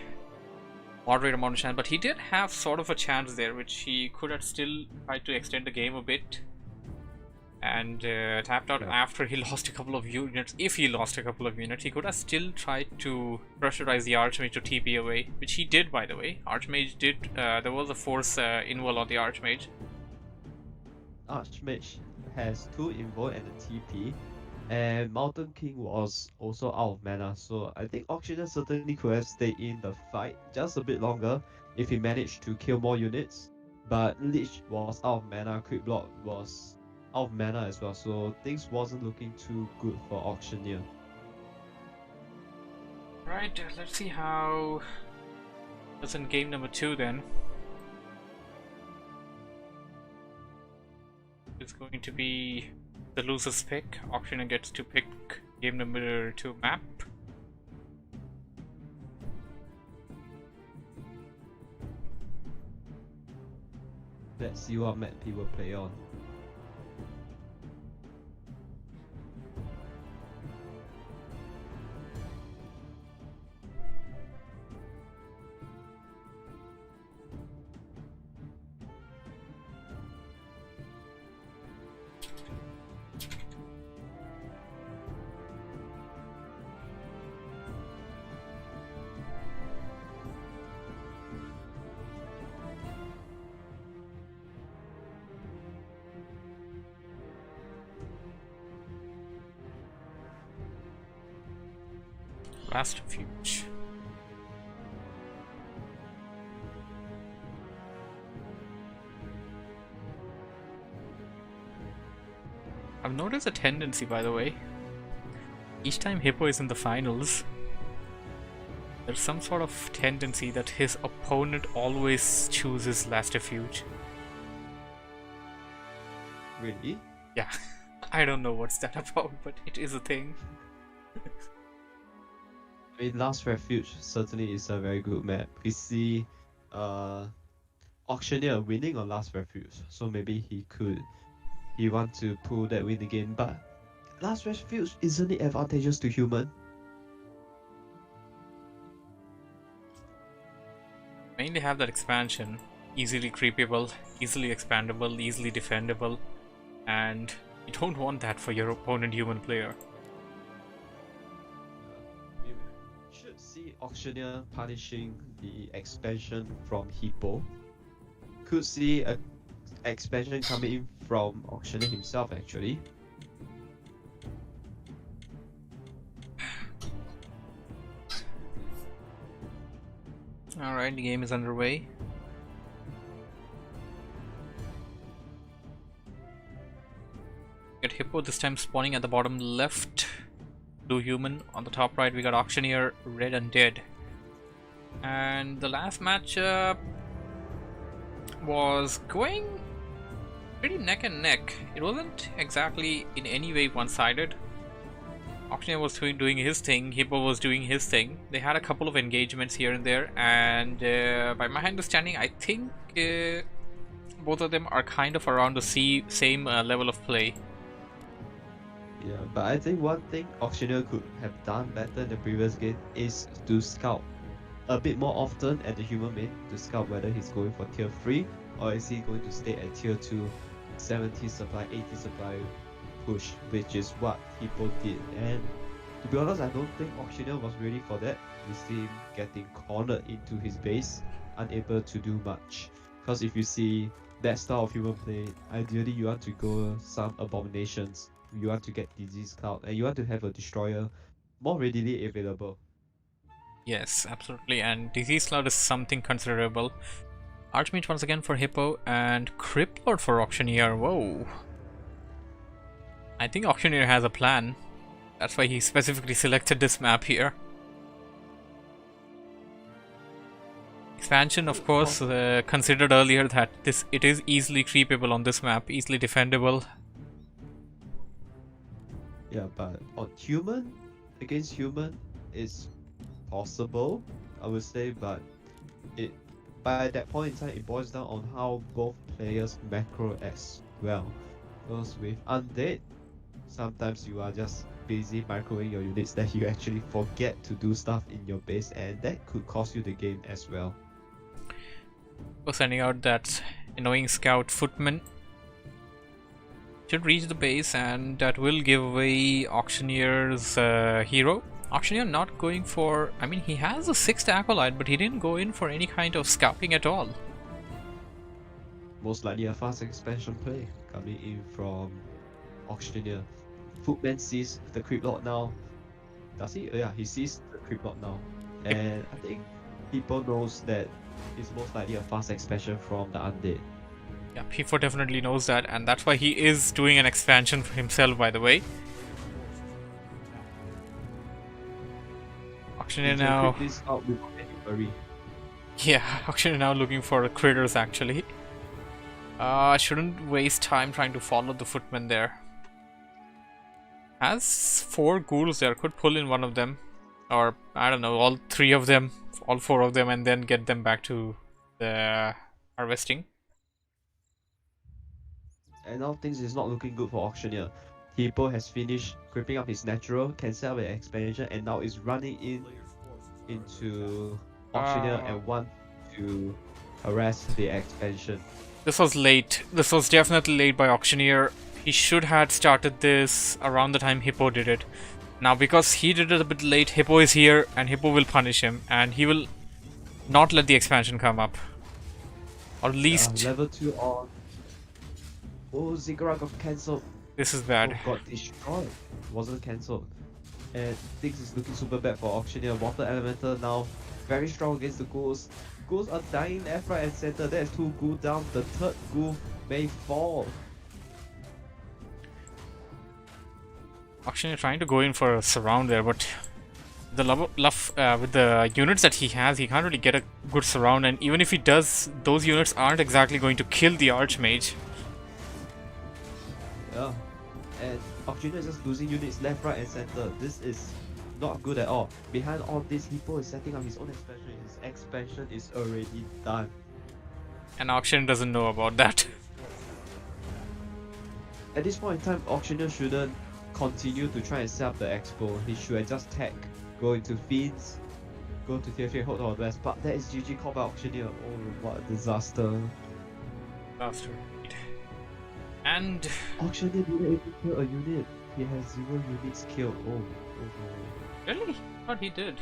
moderate amount of chance, but he did have sort of a chance there, which he could have still tried to extend the game a bit, and tapped out after he lost a couple of units. If he lost a couple of units, he could have still tried to pressurize the Archmage to TP away, which he did, by the way. Archmage did, there was a force invul on the Archmage. Archmage has 2 invul and a TP, and Mountain King was also out of mana, so I think Auctioneer certainly could have stayed in the fight just a bit longer if he managed to kill more units, but Lich was out of mana, Crit Block was out of mana as well, so things wasn't looking too good for Auctioneer. Right, let's see how that's in game number 2 then. It's going to be the loser's pick. Auctioneer gets to pick game number 2 map. Let's see what map he will play on. Last Refuge. I've noticed a tendency, by the way. Each time Hippo is in the finals, there's some sort of tendency that his opponent always chooses Last Refuge. Really? Yeah, I don't know what's that about, but it is a thing. I mean, Last Refuge certainly is a very good map. We see Auctioneer winning on Last Refuge, so maybe he want to pull that win again, but Last Refuge isn't it advantageous to human? Mainly have that expansion, easily creepable, easily expandable, easily defendable, and you don't want that for your opponent human player. We should see Auctioneer punishing the expansion from Hippo. Could see a expansion coming in from Auctioneer himself actually. Alright, the game is underway. Get Hippo this time spawning at the bottom left. Blue human on the top right. We got Auctioneer, red undead. And the last matchup was going pretty neck and neck. It wasn't exactly in any way one-sided. Auctioneer was doing his thing, Hippo was doing his thing. They had a couple of engagements here and there, and by my understanding, I think both of them are kind of around the same level of play. Yeah, but I think one thing Auctioneer could have done better in the previous game is to scout a bit more often at the human main to scout whether he's going for tier 3 or is he going to stay at tier 2, 70 supply, 80 supply push, which is what Hippo did. And to be honest, I don't think Auctioneer was ready for that. We see him getting cornered into his base, unable to do much. Because if you see that style of human play, ideally you want to go some abominations, you want to get disease cloud, and you want to have a destroyer more readily available. Yes, absolutely. And disease cloud is something considerable. Archmage once again for Hippo and Crypt Lord for Auctioneer. Whoa. I think Auctioneer has a plan. That's why he specifically selected this map here. Expansion, of course, considered earlier that it is easily creepable on this map, easily defendable. Yeah, but on human against human is possible, I would say, but it by that point in time it boils down on how both players macro as well. Because with undead, sometimes you are just busy microwing your units that you actually forget to do stuff in your base, and that could cost you the game as well. For sending out that annoying scout footman. Should reach the base, and that will give away Auctioneer's hero. Auctioneer not going for... I mean, he has a 6th acolyte, but he didn't go in for any kind of scouting at all. Most likely a fast expansion play coming in from Auctioneer. Footman sees the Creep Lord now. Does he? Yeah, he sees the Creep Lord now. And I think people knows that it's most likely a fast expansion from the Undead. Yeah, P4 definitely knows that, and that's why he is doing an expansion for himself, by the way. Auctioneer now... This out without any worry. Yeah, Auctioneer now looking for critters, actually. Shouldn't waste time trying to follow the footman there. Has 4 ghouls there, could pull in one of them. Or, I don't know, all 3 of them, all 4 of them, and then get them back to the harvesting. And now things is not looking good for Auctioneer. Hippo has finished creeping up his natural, can set up an expansion, and now is running into Auctioneer and want to harass the expansion. This was late. This was definitely late by Auctioneer. He should have started this around the time Hippo did it. Now, because he did it a bit late, Hippo is here, and Hippo will punish him, and he will not let the expansion come up. Or at least... level 2 on. Oh, Ziggurat got cancelled. This is bad. Oh, got destroyed. Wasn't cancelled. And things is looking super bad for Auctioneer. Water Elemental now very strong against the ghouls. Ghouls are dying left, right, and center. There's 2 ghouls down. The 3rd ghoul may fall. Auctioneer trying to go in for a surround there, but with the units that he has, he can't really get a good surround, and even if he does, those units aren't exactly going to kill the Archmage. Yeah, and Auctioneer is just losing units left, right, and center. This is not good at all. Behind all this, Hippo is setting up his own expansion. His expansion is already done. And Auctioneer doesn't know about that. At this point in time, Auctioneer shouldn't continue to try and set up the expo. He should just tech, go into Fiends, go to tier 3, hold on west. But that is GG called by Auctioneer. Oh, what a disaster. Disaster. And Auctioneer didn't even kill a unit. He has 0 units killed. Oh no. really? I thought he did.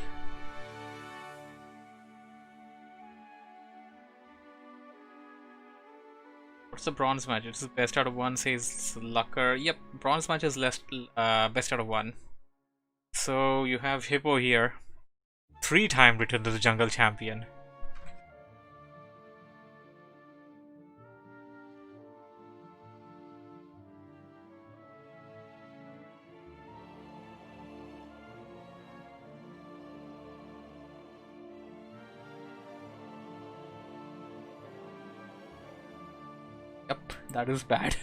What's the bronze match? It's best out of 1, says Lucker. Yep, bronze match is best out of 1. So you have Hippo here. 3-time Return to the Jungle champion. Yep, that is bad.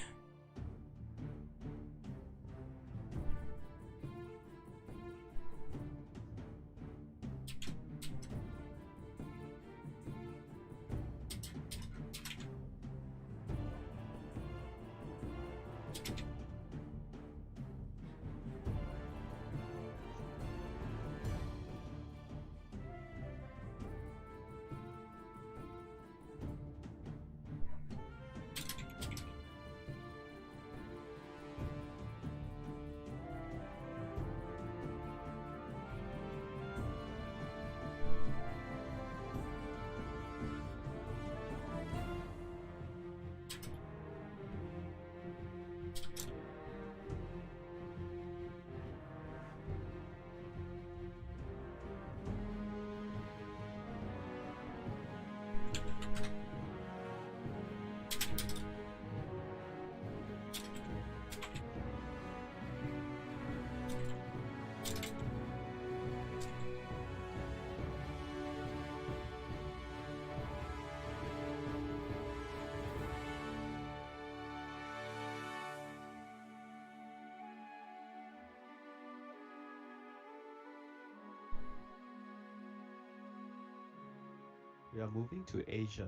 We are moving to Asia.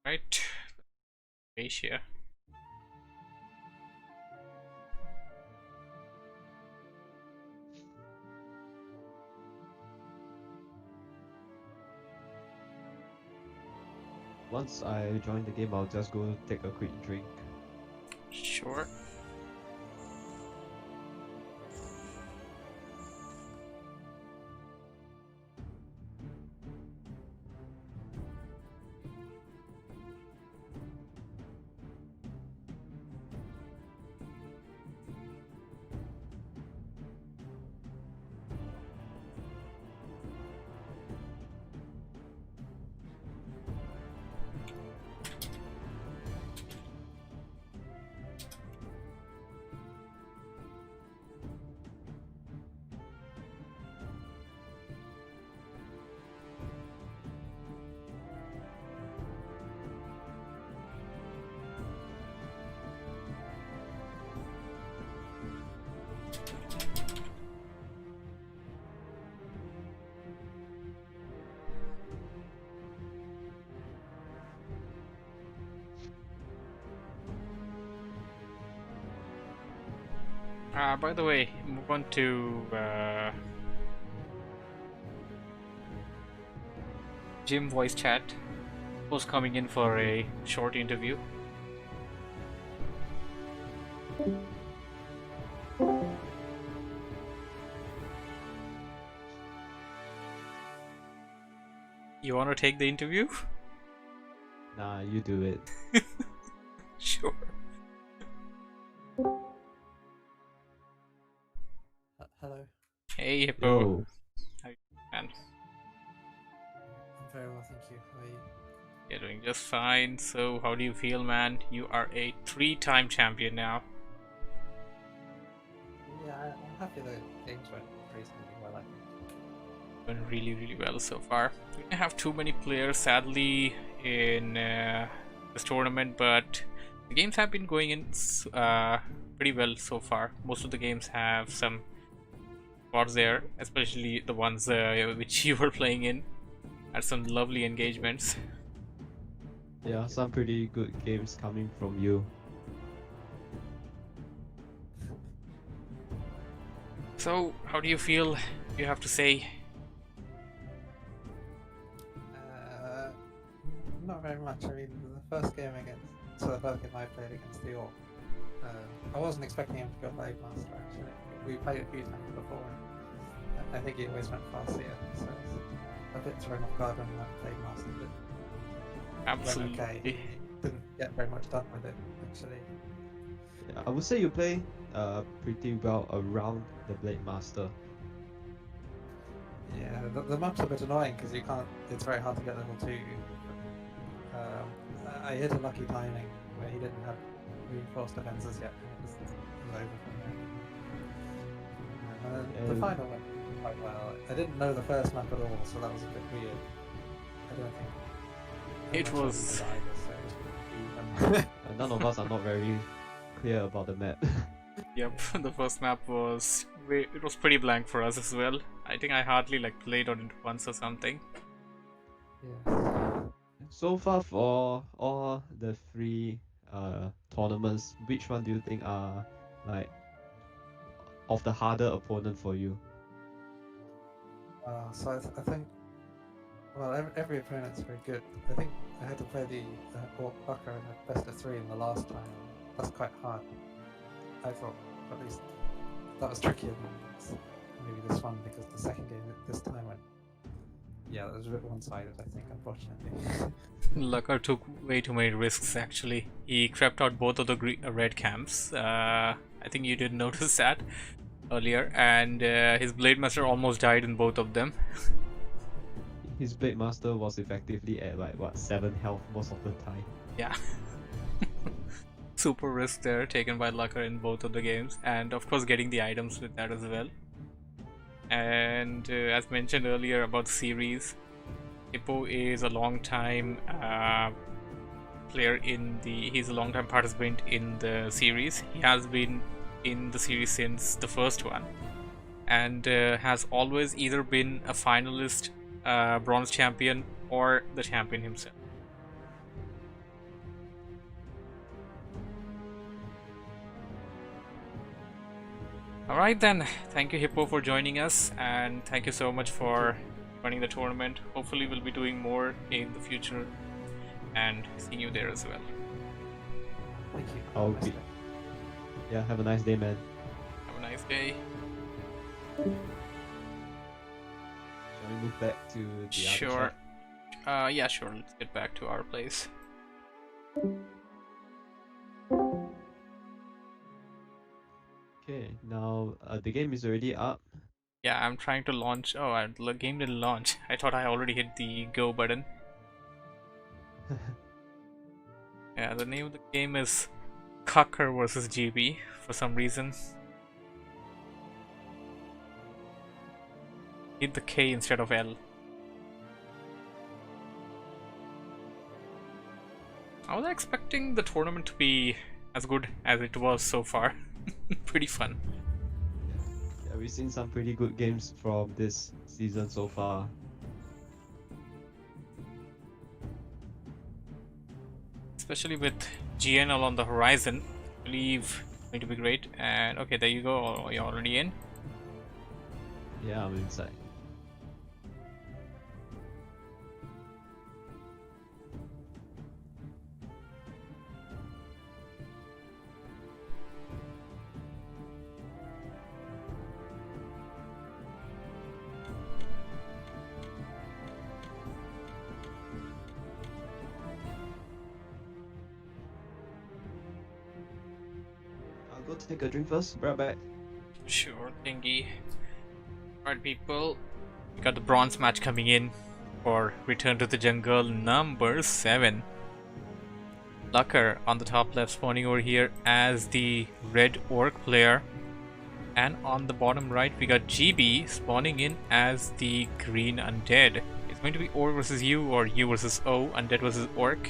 Right. Asia. Once I join the game, I'll just go take a quick drink. Sure. By the way, move on to Jim voice chat. Was coming in for a short interview. You wanna take the interview? Nah, you do it. Sure. Hello. Hey Hippo. Yo, How you doing, man? I'm very well, thank you. How are you? You're doing just fine. So how do you feel, man? You are a 3-time champion now. Yeah, I'm happy the games went reasonably well, I think. Went really well so far. We didn't have too many players, sadly, in this tournament, but the games have been going in pretty well so far. Most of the games have some spots there, especially the ones which you were playing in. Had some lovely engagements. yeah, some pretty good games coming from you. So, how do you feel? You have to say. Not very much. I mean, the first game I played against the Orc, I wasn't expecting him to go Blade Master actually. We played a few times before, and I think he always went faster, so it's a bit thrown off guard when that Blade Master did. Absolutely. Went okay. He didn't get very much done with it actually. Yeah, I would say you play pretty well around the Blade Master. Yeah, the map's a bit annoying because you can't. It's very hard to get level 2. I hit a lucky timing where he didn't have reinforced defenses yet. It was over from there. And the final went quite well. I didn't know the first map at all, so that was a bit weird. I don't think. It was. None of us are not very clear about the map. Yep, the first map was it was pretty blank for us as well. I think I hardly played on it once or something. Yeah. So far for all the 3 tournaments, which one do you think are of the harder opponent for you? So I think, well, every opponent's very good. I think I had to play the Orc Bucker in a best of 3 in the last time. That's quite hard. I thought, at least, that was trickier than maybe this one, because the second game this time went, yeah, it was a bit one-sided, I think, unfortunately. Lucker took way too many risks actually. He crept out both of the red camps. I think you did notice that earlier, and his Blade Master almost died in both of them. His Blade Master was effectively at 7 health most of the time. Yeah. Super risk there taken by Lucker in both of the games, and of course getting the items with that as well. And as mentioned earlier about the series, Hippo is a long time player in the. He's a long time participant in the series. He has been in the series since the first one, and has always either been a finalist, bronze champion, or the champion himself. Alright then, thank you Hippo for joining us, and thank you so much for running the tournament. Hopefully we'll be doing more in the future and seeing you there as well. Thank you. I'll Nice be- day. Yeah, have a nice day, man. Have a nice day. Shall we move back to the Sure. other chat? Yeah, sure, let's get back to our place. Okay, now the game is already up. Yeah, I'm trying to launch. Oh, the game didn't launch. I thought I already hit the go button. Yeah, the name of the game is Cucker versus GB for some reason. Hit the K instead of L. I was expecting the tournament to be as good as it was so far. Pretty fun. Yeah, we've seen some pretty good games from this season so far. Especially with GNL on the horizon. I believe it's going to be great. And okay, there you go. You're already in. Yeah, I'm inside. I'll go to take a drink first. Right back. Sure, thingy. Alright, people. We got the bronze match coming in for Return to the Jungle number 7. Lucker on the top left spawning over here as the red orc player. And on the bottom right, we got GB spawning in as the green undead. It's going to be O versus U or U versus O, undead versus orc.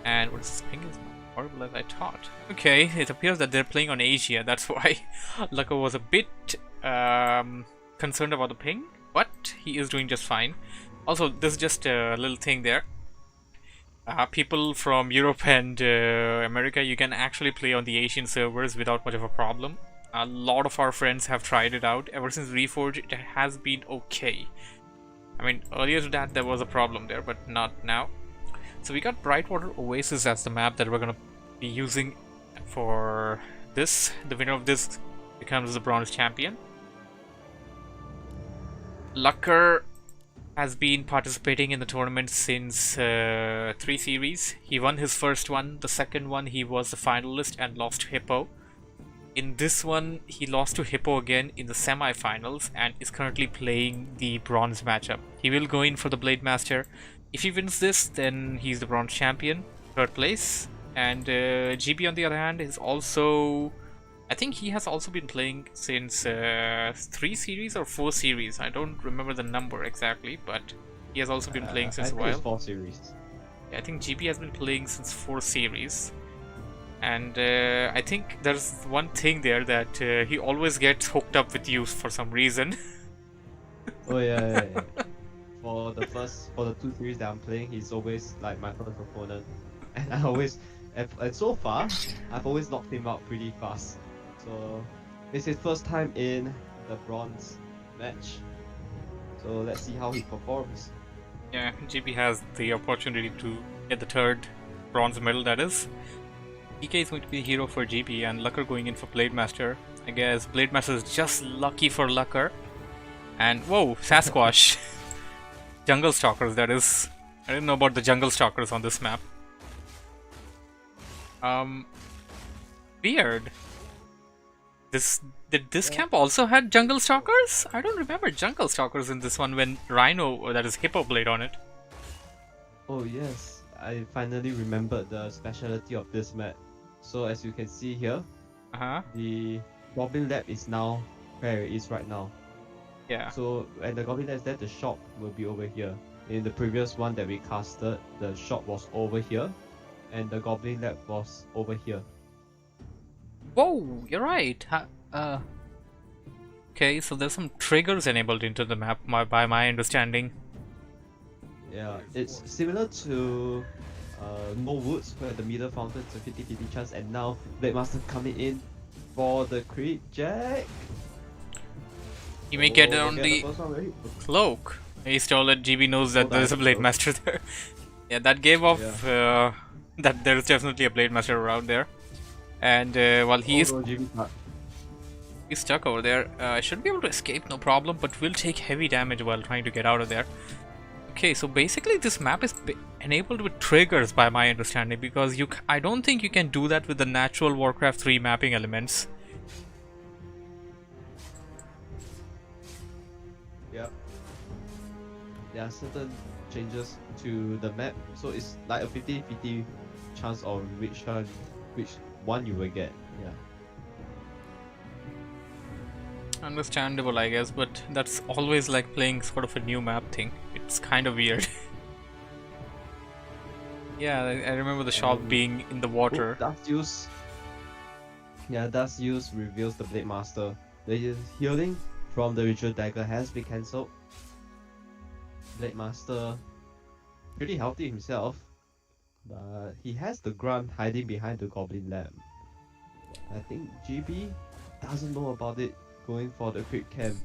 And what is this ping? Is not horrible as I thought. Okay, it appears that they're playing on Asia. That's why Lucker was a bit concerned about the ping, but he is doing just fine. Also, this is just a little thing there. People from Europe and America, you can actually play on the Asian servers without much of a problem. A lot of our friends have tried it out. Ever since Refuge, it has been okay. I mean, earlier to that, there was a problem there, but not now. So we got Brightwater Oasis as the map that we're going to be using for this. The winner of this becomes the bronze champion. Lucker has been participating in the tournament since 3 series. He won his first one. The second one, he was the finalist and lost to Hippo. In this one, he lost to Hippo again in the semi-finals and is currently playing the bronze matchup. He will go in for the Blade Master. If he wins this, then he's the bronze champion, 3rd place. And GB on the other hand is also... I think he has also been playing since 3 series or 4 series. I don't remember the number exactly, but he has also been playing since I a think it's while. 4 series. I think GB has been playing since 4 series. And I think there's one thing there that he always gets hooked up with you for some reason. Oh yeah. For the 2 series that I'm playing, he's always like my first opponent, and and so far, I've always knocked him out pretty fast. So it's his first time in the bronze match. So let's see how he performs. Yeah, GB has the opportunity to get the 3rd bronze medal, that is. EK is going to be the hero for GB and Lucker going in for Blade Master. I guess Blade Master is just lucky for Lucker. And whoa, Sasquatch. Jungle Stalkers, that is. I didn't know about the Jungle Stalkers on this map. Weird. Did this camp also had Jungle Stalkers? I don't remember Jungle Stalkers in this one when Rhino, or that is Hippo, played on it. Oh yes, I finally remembered the specialty of this map. So as you can see here, the Goblin Lab is now where it is right now. Yeah. So when the Goblin Lab is there, the shop will be over here. In the previous one that we casted, the shop was over here, and the Goblin Lab was over here. Whoa, you're right. Okay, so there's some triggers enabled into the map by my understanding. Yeah, it's similar to No Woods, where the middle fountain is a 50-50 chance, and now Blade Master coming in for the creep jack. He may get we'll on get the first one ready. cloak. He stole it. GB knows that Oh, there's a the Blade cloak. Master there. Yeah, that gave off that there's definitely a Blade Master around there. And while he's stuck over there, I should be able to escape, no problem, but will take heavy damage while trying to get out of there. Okay, so basically this map is enabled with triggers by my understanding, because I don't think you can do that with the natural Warcraft 3 mapping elements. Yep. There are certain changes to the map, so it's like a 50-50 chance of which one you will get. Yeah. Understandable, I guess, but that's always like playing sort of a new map thing. It's kind of weird. Yeah, I remember the shop being in the water. Dust use. Yeah, Dust use reveals the Blade Master. The healing from the Ritual Dagger has been cancelled. Blade Master, pretty healthy himself, but he has the Grunt hiding behind the Goblin Lamp. I think GB doesn't know about it, going for the creep camp,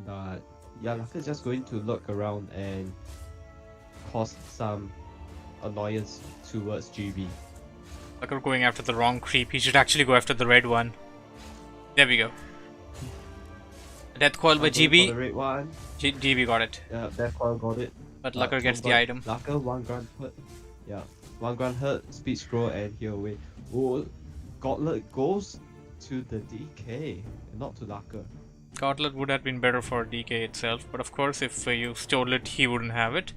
but yeah, Laka is just going to lurk around and cause some annoyance towards GB. Like we're going after the wrong creep. He should actually go after the red one. There we go. Death Coil by GB. The red one. GB got it. Yeah, Death Coil got it. But Lucker gets the item. Lucker, 1 Grunt hurt. Yeah, 1 Grunt hurt, speed scroll, and heal away. Oh, Gauntlet goes to the DK, not to Lucker. Gauntlet would have been better for DK itself, but of course if you stole it, he wouldn't have it.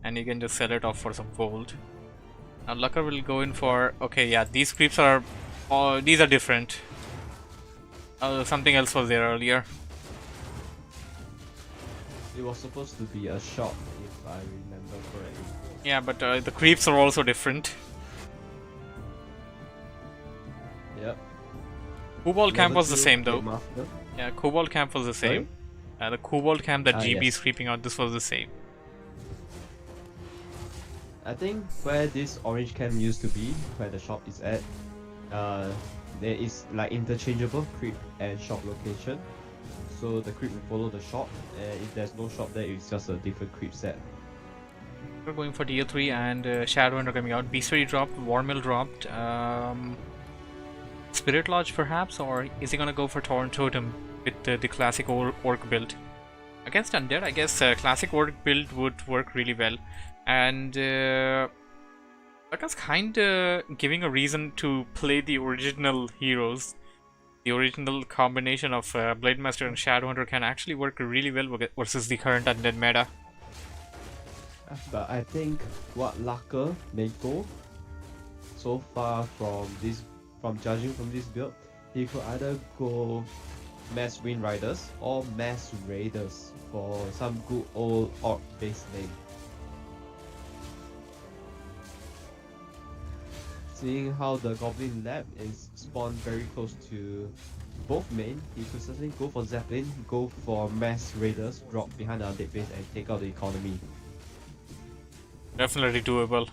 And you can just sell it off for some gold. Now Lucker will go in for... Okay, yeah, these creeps are... these are different. Something else was there earlier. It was supposed to be a shot, if I remember correctly. Yeah, but the creeps are also different. Yep. Kobold Camp was the Level 2 same though. Master. Yeah, Kobold Camp was the same. The Kobold Camp that GB is yes. creeping out, this was the same. I think where this orange camp used to be, where the shop is at, there is like interchangeable creep and shop location. So the creep will follow the shop, and if there's no shop there, it's just a different creep set. We're going for tier 3 and Shadowhunter coming out. Bestiary dropped, Warmill dropped, Spirit Lodge perhaps, or is he gonna go for Torn Totem with the classic Orc build? Against Undead, I guess classic Orc build would work really well. And Laka's kinda giving a reason to play the original heroes. The original combination of Blade Master and Shadowhunter can actually work really well versus the current Undead meta. But I think what Laka may go so far from judging from this build, he could either go Mass Wind Riders or Mass Raiders for some good old Orc base lane. Seeing how the Goblin Lab is spawned very close to both main, he could certainly go for Zeppelin, go for Mass Raiders, drop behind the Undead base and take out the economy. Definitely doable.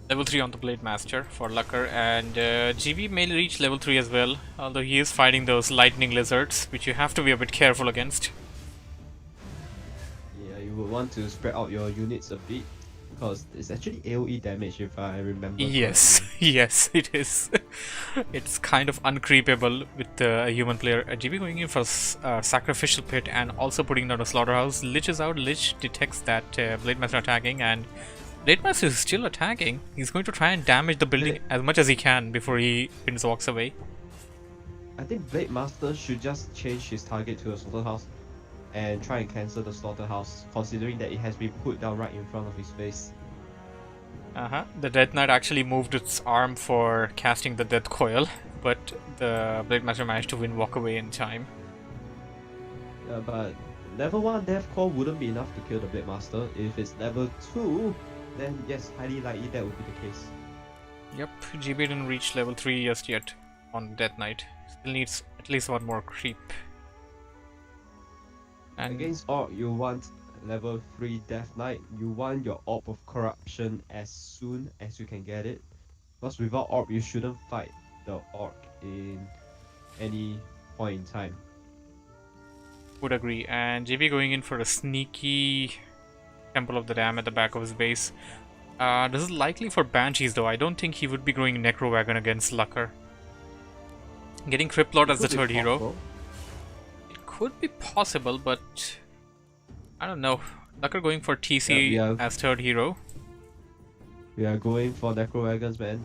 Level 3 on the Blade Master for Lucker, and GB may reach level 3 as well, although he is fighting those lightning lizards, which you have to be a bit careful against. Yeah, you would want to spread out your units a bit, because it's actually AoE damage if I remember Yes, correctly. yes it is. It's kind of uncreepable with a human player. GB going in for Sacrificial Pit and also putting down a Slaughterhouse. Lich is out, Lich detects that Blade Master attacking, and Blade Master is still attacking. He's going to try and damage the building as much as he can before he walks away. I think Blade Master should just change his target to a Slaughterhouse and try and cancel the Slaughterhouse, considering that it has been put down right in front of his face. The Death Knight actually moved its arm for casting the Death Coil, but the Blade Master managed to win walk away in time. Yeah, but level 1 Death Core wouldn't be enough to kill the Blade Master. If it's level 2, then yes, highly likely that would be the case. Yep, GB didn't reach level 3 just yet on Death Knight. Still needs at least one more creep. And Against Orc, you want level 3 Death Knight, you want your Orb of Corruption as soon as you can get it. Because without Orb, you shouldn't fight the Orc in any point in time. Would agree. And JB going in for a sneaky Temple of the Dam at the back of his base. This is likely for Banshees though. I don't think he would be going Necro Wagon against Lucker. Getting Crypt Lord as the third hero. It could be possible, but I don't know. Lucker going for TC as third hero. We are going for Necro Wagons, man.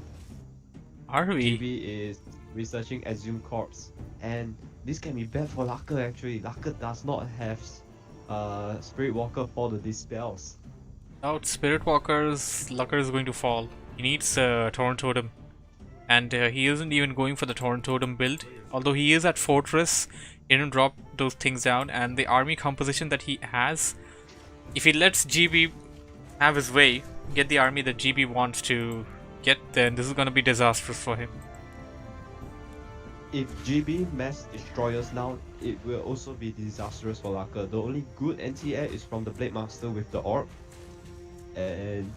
Are we? GB is researching Exhumed Corpse, and this can be bad for Lucker actually. Lucker does not have Spirit Walker for the dispels. Without Spirit Walkers, Lucker is going to fall. He needs Torrent Totem. And he isn't even going for the Torrent Totem build. Although he is at Fortress, he didn't drop those things down. And the army composition that he has, if he lets GB have his way, get the army that GB wants to get, then this is going to be disastrous for him. If GB mass destroyers now, it will also be disastrous for Lucker. The only good anti-air is from the Blade Master with the Orb. And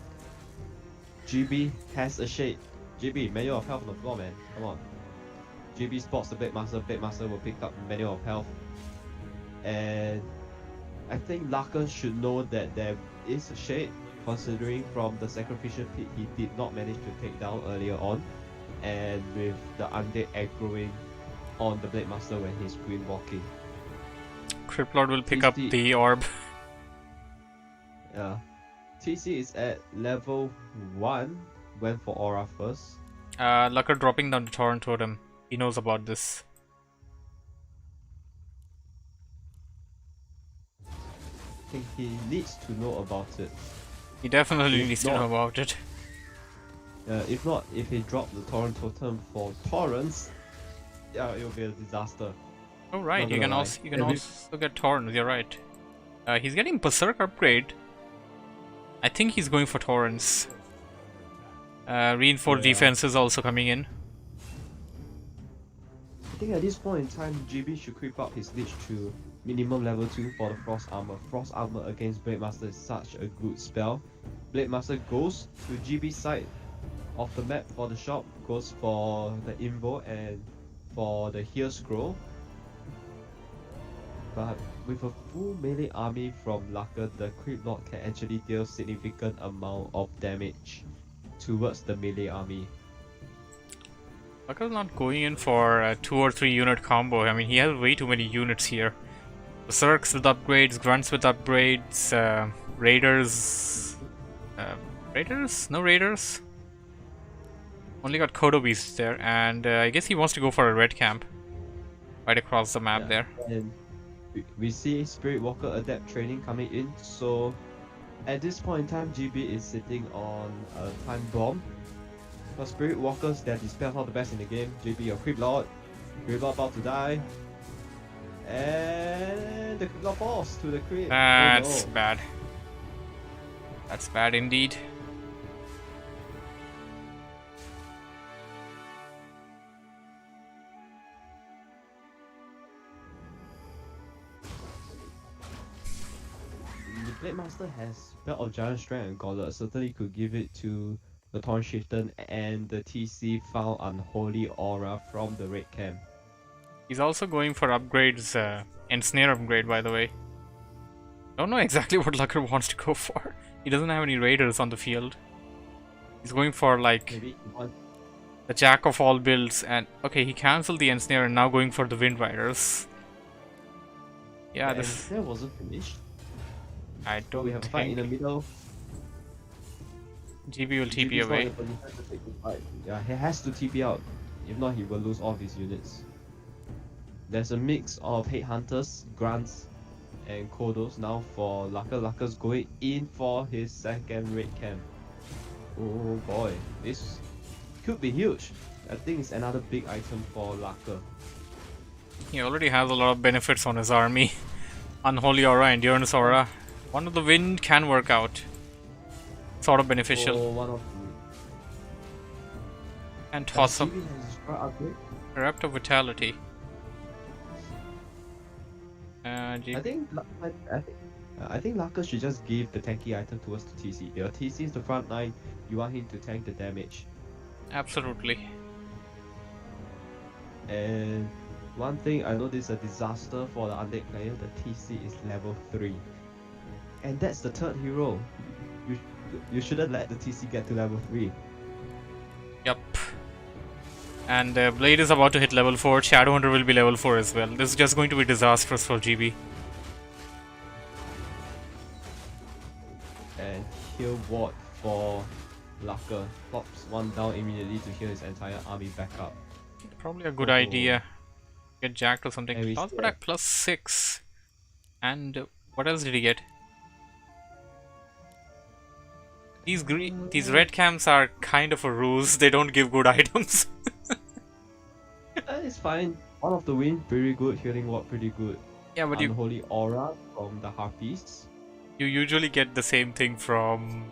GB has a shade. GB, Manual of Health on the floor, man. Come on. GB spots the Blade Master will pick up Manual of Health. And I think Lucker should know that there is a shade, considering from the Sacrificial Pit he did not manage to take down earlier on. And with the Undead aggroing on the Blade Master when he's green walking. Crypt Lord will pick up the orb. Yeah. TC is at level 1, went for Aura first. Lucker dropping down the Torrent Totem. He knows about this. I think he needs to know about it. He definitely needs to know about it. If not, if he dropped the Torrent Totem for Torrents, yeah, it will be a disaster. Oh right, you can also get Torrents, you're right. He's getting Berserk upgrade. I think he's going for Torrents. Reinforced defense is also coming in. I think at this point in time, GB should creep up his Lich to minimum level 2 for the Frost Armor. Frost Armor against Blade Master is such a good spell. Blade Master goes to GB's side of the map for the shop, goes for the Invo and for the Heal Scroll. But with a full melee army from Lucker, the Crypt Lord can actually deal significant amount of damage towards the melee army. Lucker's not going in for a 2 or 3 unit combo. I mean, he has way too many units here. Berserks with upgrades, Grunts with upgrades, Raiders... Raiders? No Raiders? Only got Kodo Beasts there, and I guess he wants to go for a red camp. Right across the map there. And we see Spirit Walker Adept training coming in, so at this point in time, GB is sitting on a time bomb. For Spirit Walkers, their dispels are the best in the game. GB, your Crypt Lord. Crypt Lord about to die. And the Crypt Lord falls to the Crypt. That's bad. That's bad indeed. Blade Master has Belt of Giant Strength and Gauntlet, certainly could give it to the Torn Chieftain and the TC found Unholy Aura from the Red Camp. He's also going for upgrades, Ensnare upgrade by the way. Don't know exactly what Lucker wants to go for. He doesn't have any Raiders on the field. He's going for like the Jack of all builds, and okay, he cancelled the Ensnare and now going for the Wind Riders. Yeah, the this Ensnare wasn't finished. I don't We have a fight in the middle. GB will TP away. Yeah, he has to TP out. If not, he will lose all of his units. There's a mix of Headhunters, Grunts, and Kodos now for Lucker. Lucker's going in for his second Red Camp. Oh boy, this could be huge. I think it's another big item for Lucker. He already has a lot of benefits on his army. Unholy Aura, Endurance Aura. One of the wind can work out. Sort of beneficial. Oh, one of and toss up upgrade. Corrupt of Vitality. I think I think Laka should just give the tanky item towards the TC. Your TC is the front line, you want him to tank the damage. Absolutely. And one thing I know this is a disaster for the undead player, the TC is level 3. And that's the third hero. You shouldn't let the TC get to level 3. Yup. And Blade is about to hit level 4. Shadowhunter will be level 4 as well. This is just going to be disastrous for GB. And heal ward for Laka. Pops one down immediately to heal his entire army back up. Probably a good Oh. idea. Get jacked or something. And we Cloud still- attack plus 6. And what else did he get? These red camps are kind of a ruse. They don't give good items. It's fine. One of the win, pretty good. Healing ward, pretty good. Yeah, but Unholy aura from the harpies. you usually get the same thing from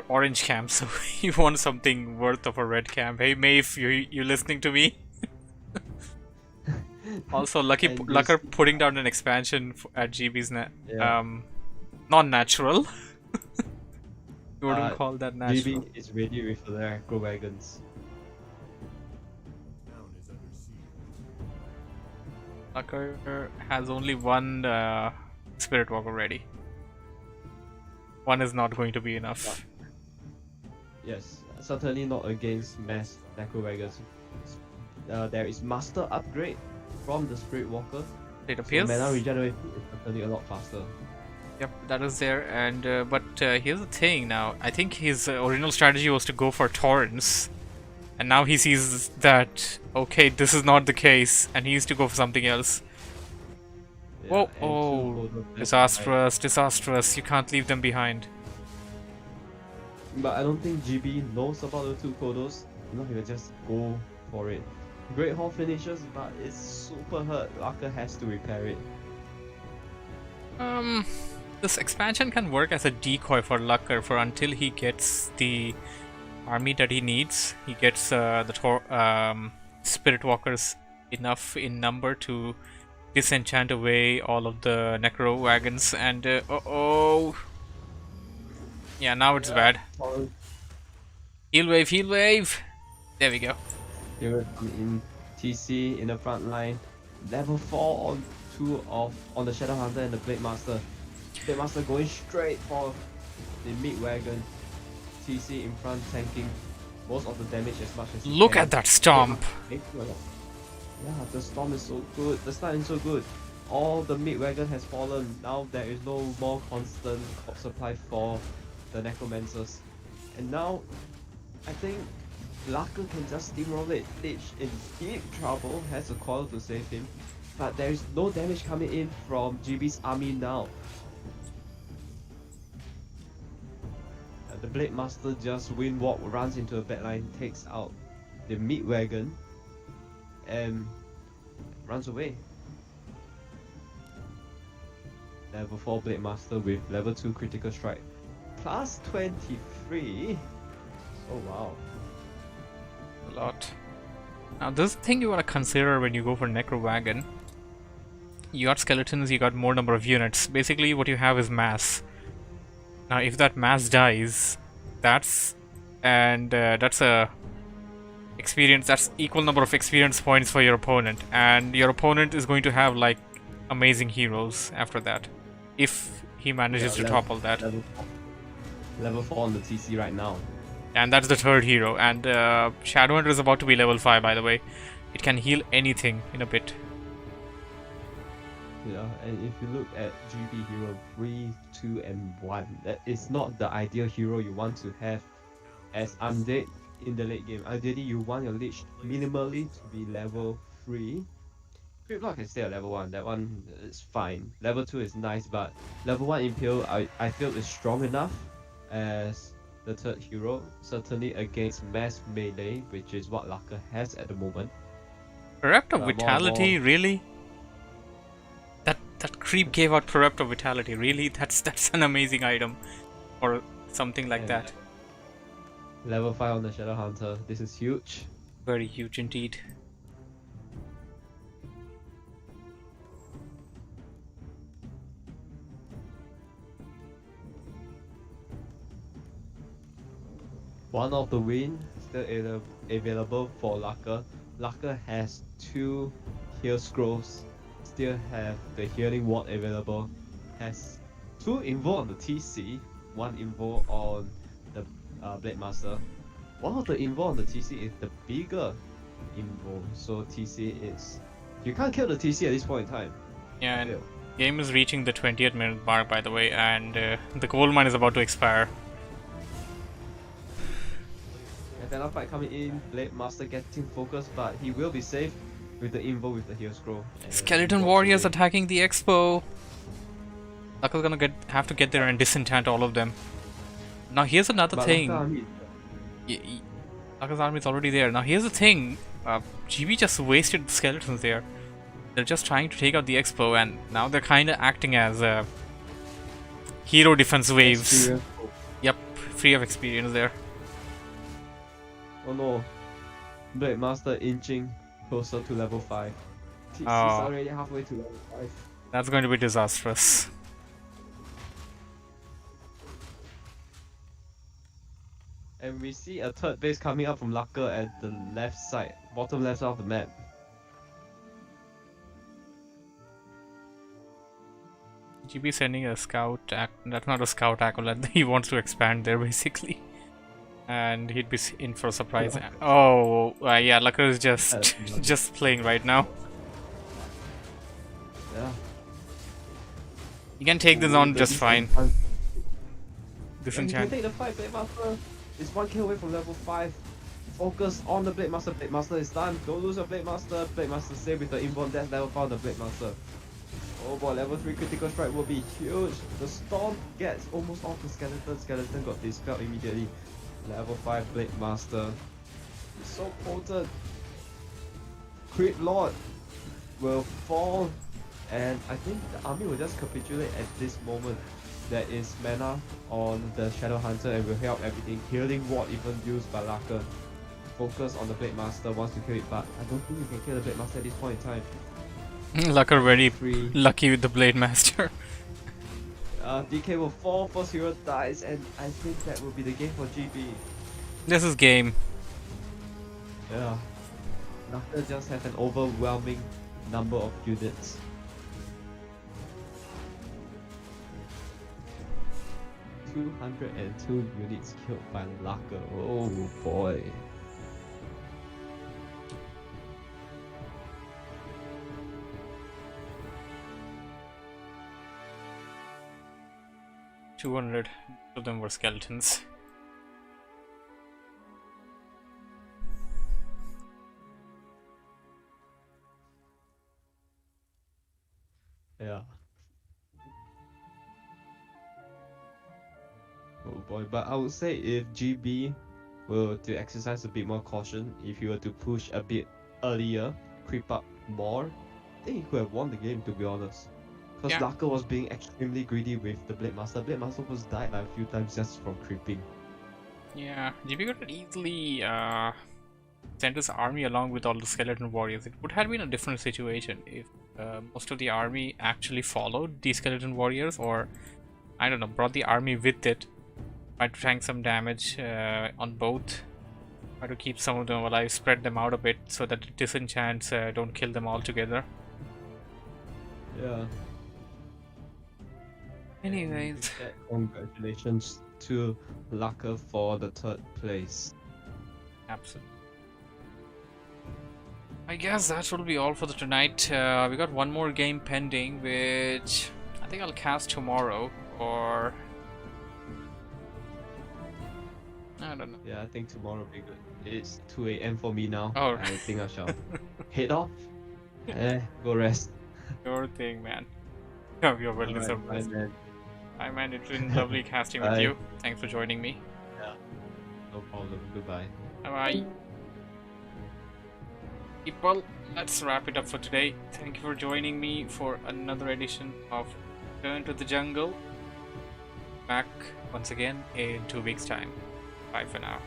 orange camp, so you want something worth of a red camp. Hey Maeve, you listening to me? Also, And Lucker putting down an expansion at GB's Yeah. non-natural. You wouldn't Uh, call that natural. GB is ready with their acro wagons. Lucker has only one Spirit Walker ready. One is not going to be enough. Yes, certainly not against mass necro wagons. There is master upgrade from the Spirit Walker. It So appears. mana regeneration is certainly a lot faster. Yep, that is there. And but here's the thing. Now, I think his original strategy was to go for Torrents, and now he sees that okay, this is not the case, and he needs to go for something else. Yeah, Whoa! and two Oh, Kodos left disastrous! Disastrous! You can't leave them behind. behind. But I don't think GB knows about the two Kodos. You know, he will just go for it. Great Hall finishes, but it's super hurt. Laka has to repair it. This expansion can work as a decoy for Lucker for until he gets the army that he needs. He gets Spirit Walkers enough in number to disenchant away all of the Necro wagons. And yeah, now it's bad. Torrent Heal wave, heal wave. There we go. here in TC in the front line. Level 4 on the Shadow Hunter and the Blade Master. Blade Master going straight for the mid wagon. TC in front tanking most of the damage as much as he Look can. at that stomp. Yeah, the storm is so good. The stun is so good. All the mid wagon has fallen. Now there is no more constant supply for the necromancers. And now I think Laka can just steamroll it. Lich in deep trouble, has a coil to save him. But there is no damage coming in from GB's army now. The Blade Master just wind walk, runs into a backline, takes out the mid wagon, and runs away. Level 4 Blade Master with level 2 critical strike. Plus 23. Oh wow. A lot. Now, this is the thing you want to consider when you go for Necro Wagon. You got skeletons, you got more number of units. Basically, what you have is mass. Now, if that mass dies, that's a experience. That's equal number of experience points for your opponent, and your opponent is going to have like amazing heroes after that, if he manages to topple that. Level 4 on the TC right now. And that's the third hero. And Shadowhunter is about to be level 5, by the way. It can heal anything in a bit. Yeah, and if you look at GB hero 3, 2, and 1, that is not the ideal hero you want to have as undead in the late game. Ideally, you want your Lich minimally to be level 3. Crit Block can stay at level 1, that one is fine. Level 2 is nice, but level 1 Impale I feel is strong enough as the third hero, certainly against mass melee, which is what Laka has at the moment. Corrupt of more Vitality, really? That creep gave out Corrupt of Vitality, really? That's an amazing item. Or something like And that. Level 5 on the Shadow Hunter, this is huge. Very huge indeed. One of the win still available for Laka. Laka has 2 heal scrolls, still have the healing ward available, has 2 invo on the TC, 1 invo on the Blade Master. One of the invo on the TC is the bigger invo, so TC is... You can't kill the TC at this point in time. Yeah, and game is reaching the 20th minute mark, by the way, and the gold mine is about to expire. Another fight coming in, Blade Master getting focused, but he will be safe with the invo with the heal scroll. Skeleton warriors attacking the expo. Laka's gonna have to get there and disenchant all of them. Now here's another thing. Laka's army is already there. Now here's the thing. GB just wasted the skeletons there. They're just trying to take out the expo, and now they're kind of acting as hero defense waves. Yep, free of experience there. Oh no, Blade Master inching closer to level 5. TC's already halfway to level 5. That's going to be disastrous. And we see a third base coming up from Laka at the left side, bottom left side of the map. GB sending a scout that's not a scout acolyte, he wants to expand there basically. And he'd be in for a surprise. Oh, yeah, Laka is just playing right now. Yeah. You can take this on just fine. Disenchant. You can take the fight, Blade Master is 1k away from level 5. Focus on the Blade Master. Blade Master is done. Don't lose your Blade Master. Blade Master save with the inbound death level 5 on the Blade Master. Oh boy, level 3 critical strike will be huge. The storm gets almost off the skeleton. Skeleton got dispelled immediately. Level 5 Blade Master. It's so potent. Crit Lord will fall, and I think the army will just capitulate at this moment. There is mana on the Shadow Hunter and will help everything. Healing Ward even used by Laka. Focus on the Blade Master wants to kill it, but I don't think you can kill the Blade Master at this point in time. Laka very lucky with the Blade Master. DK will fall, first hero dies, and I think that will be the game for GB. This is game. Yeah. Laka just has an overwhelming number of units. ...202 units killed by Laka. Oh boy. ...200 of them were skeletons. Yeah. Oh boy, but I would say if GB were to exercise a bit more caution, if he were to push a bit earlier, creep up more, I think he could have won the game, to be honest. Because Laka was being extremely greedy with the Blade Master. Blade Master was died like a few times just from creeping. Yeah, GB could easily send his army along with all the skeleton warriors. It would have been a different situation if most of the army actually followed the skeleton warriors, or I don't know, brought the army with it. Tried to tank some damage on both. Try to keep some of them alive, spread them out a bit so that the disenchants don't kill them all together. Yeah. Anyways. Congratulations to Laka for the 3rd place. Absolutely. I guess that will be all for tonight. We got one more game pending, which I think I'll cast tomorrow, or I don't know. Yeah, I think tomorrow will be good. It's 2 AM for me now. Oh. I think I shall head off. Go rest. Your thing, man. You're well deserved. Hi, man. It's been lovely casting with you. Thanks for joining me. Yeah. No problem. Goodbye. Bye bye. People, let's wrap it up for today. Thank you for joining me for another edition of Return to the Jungle. Back once again in 2 weeks' time. Bye for now.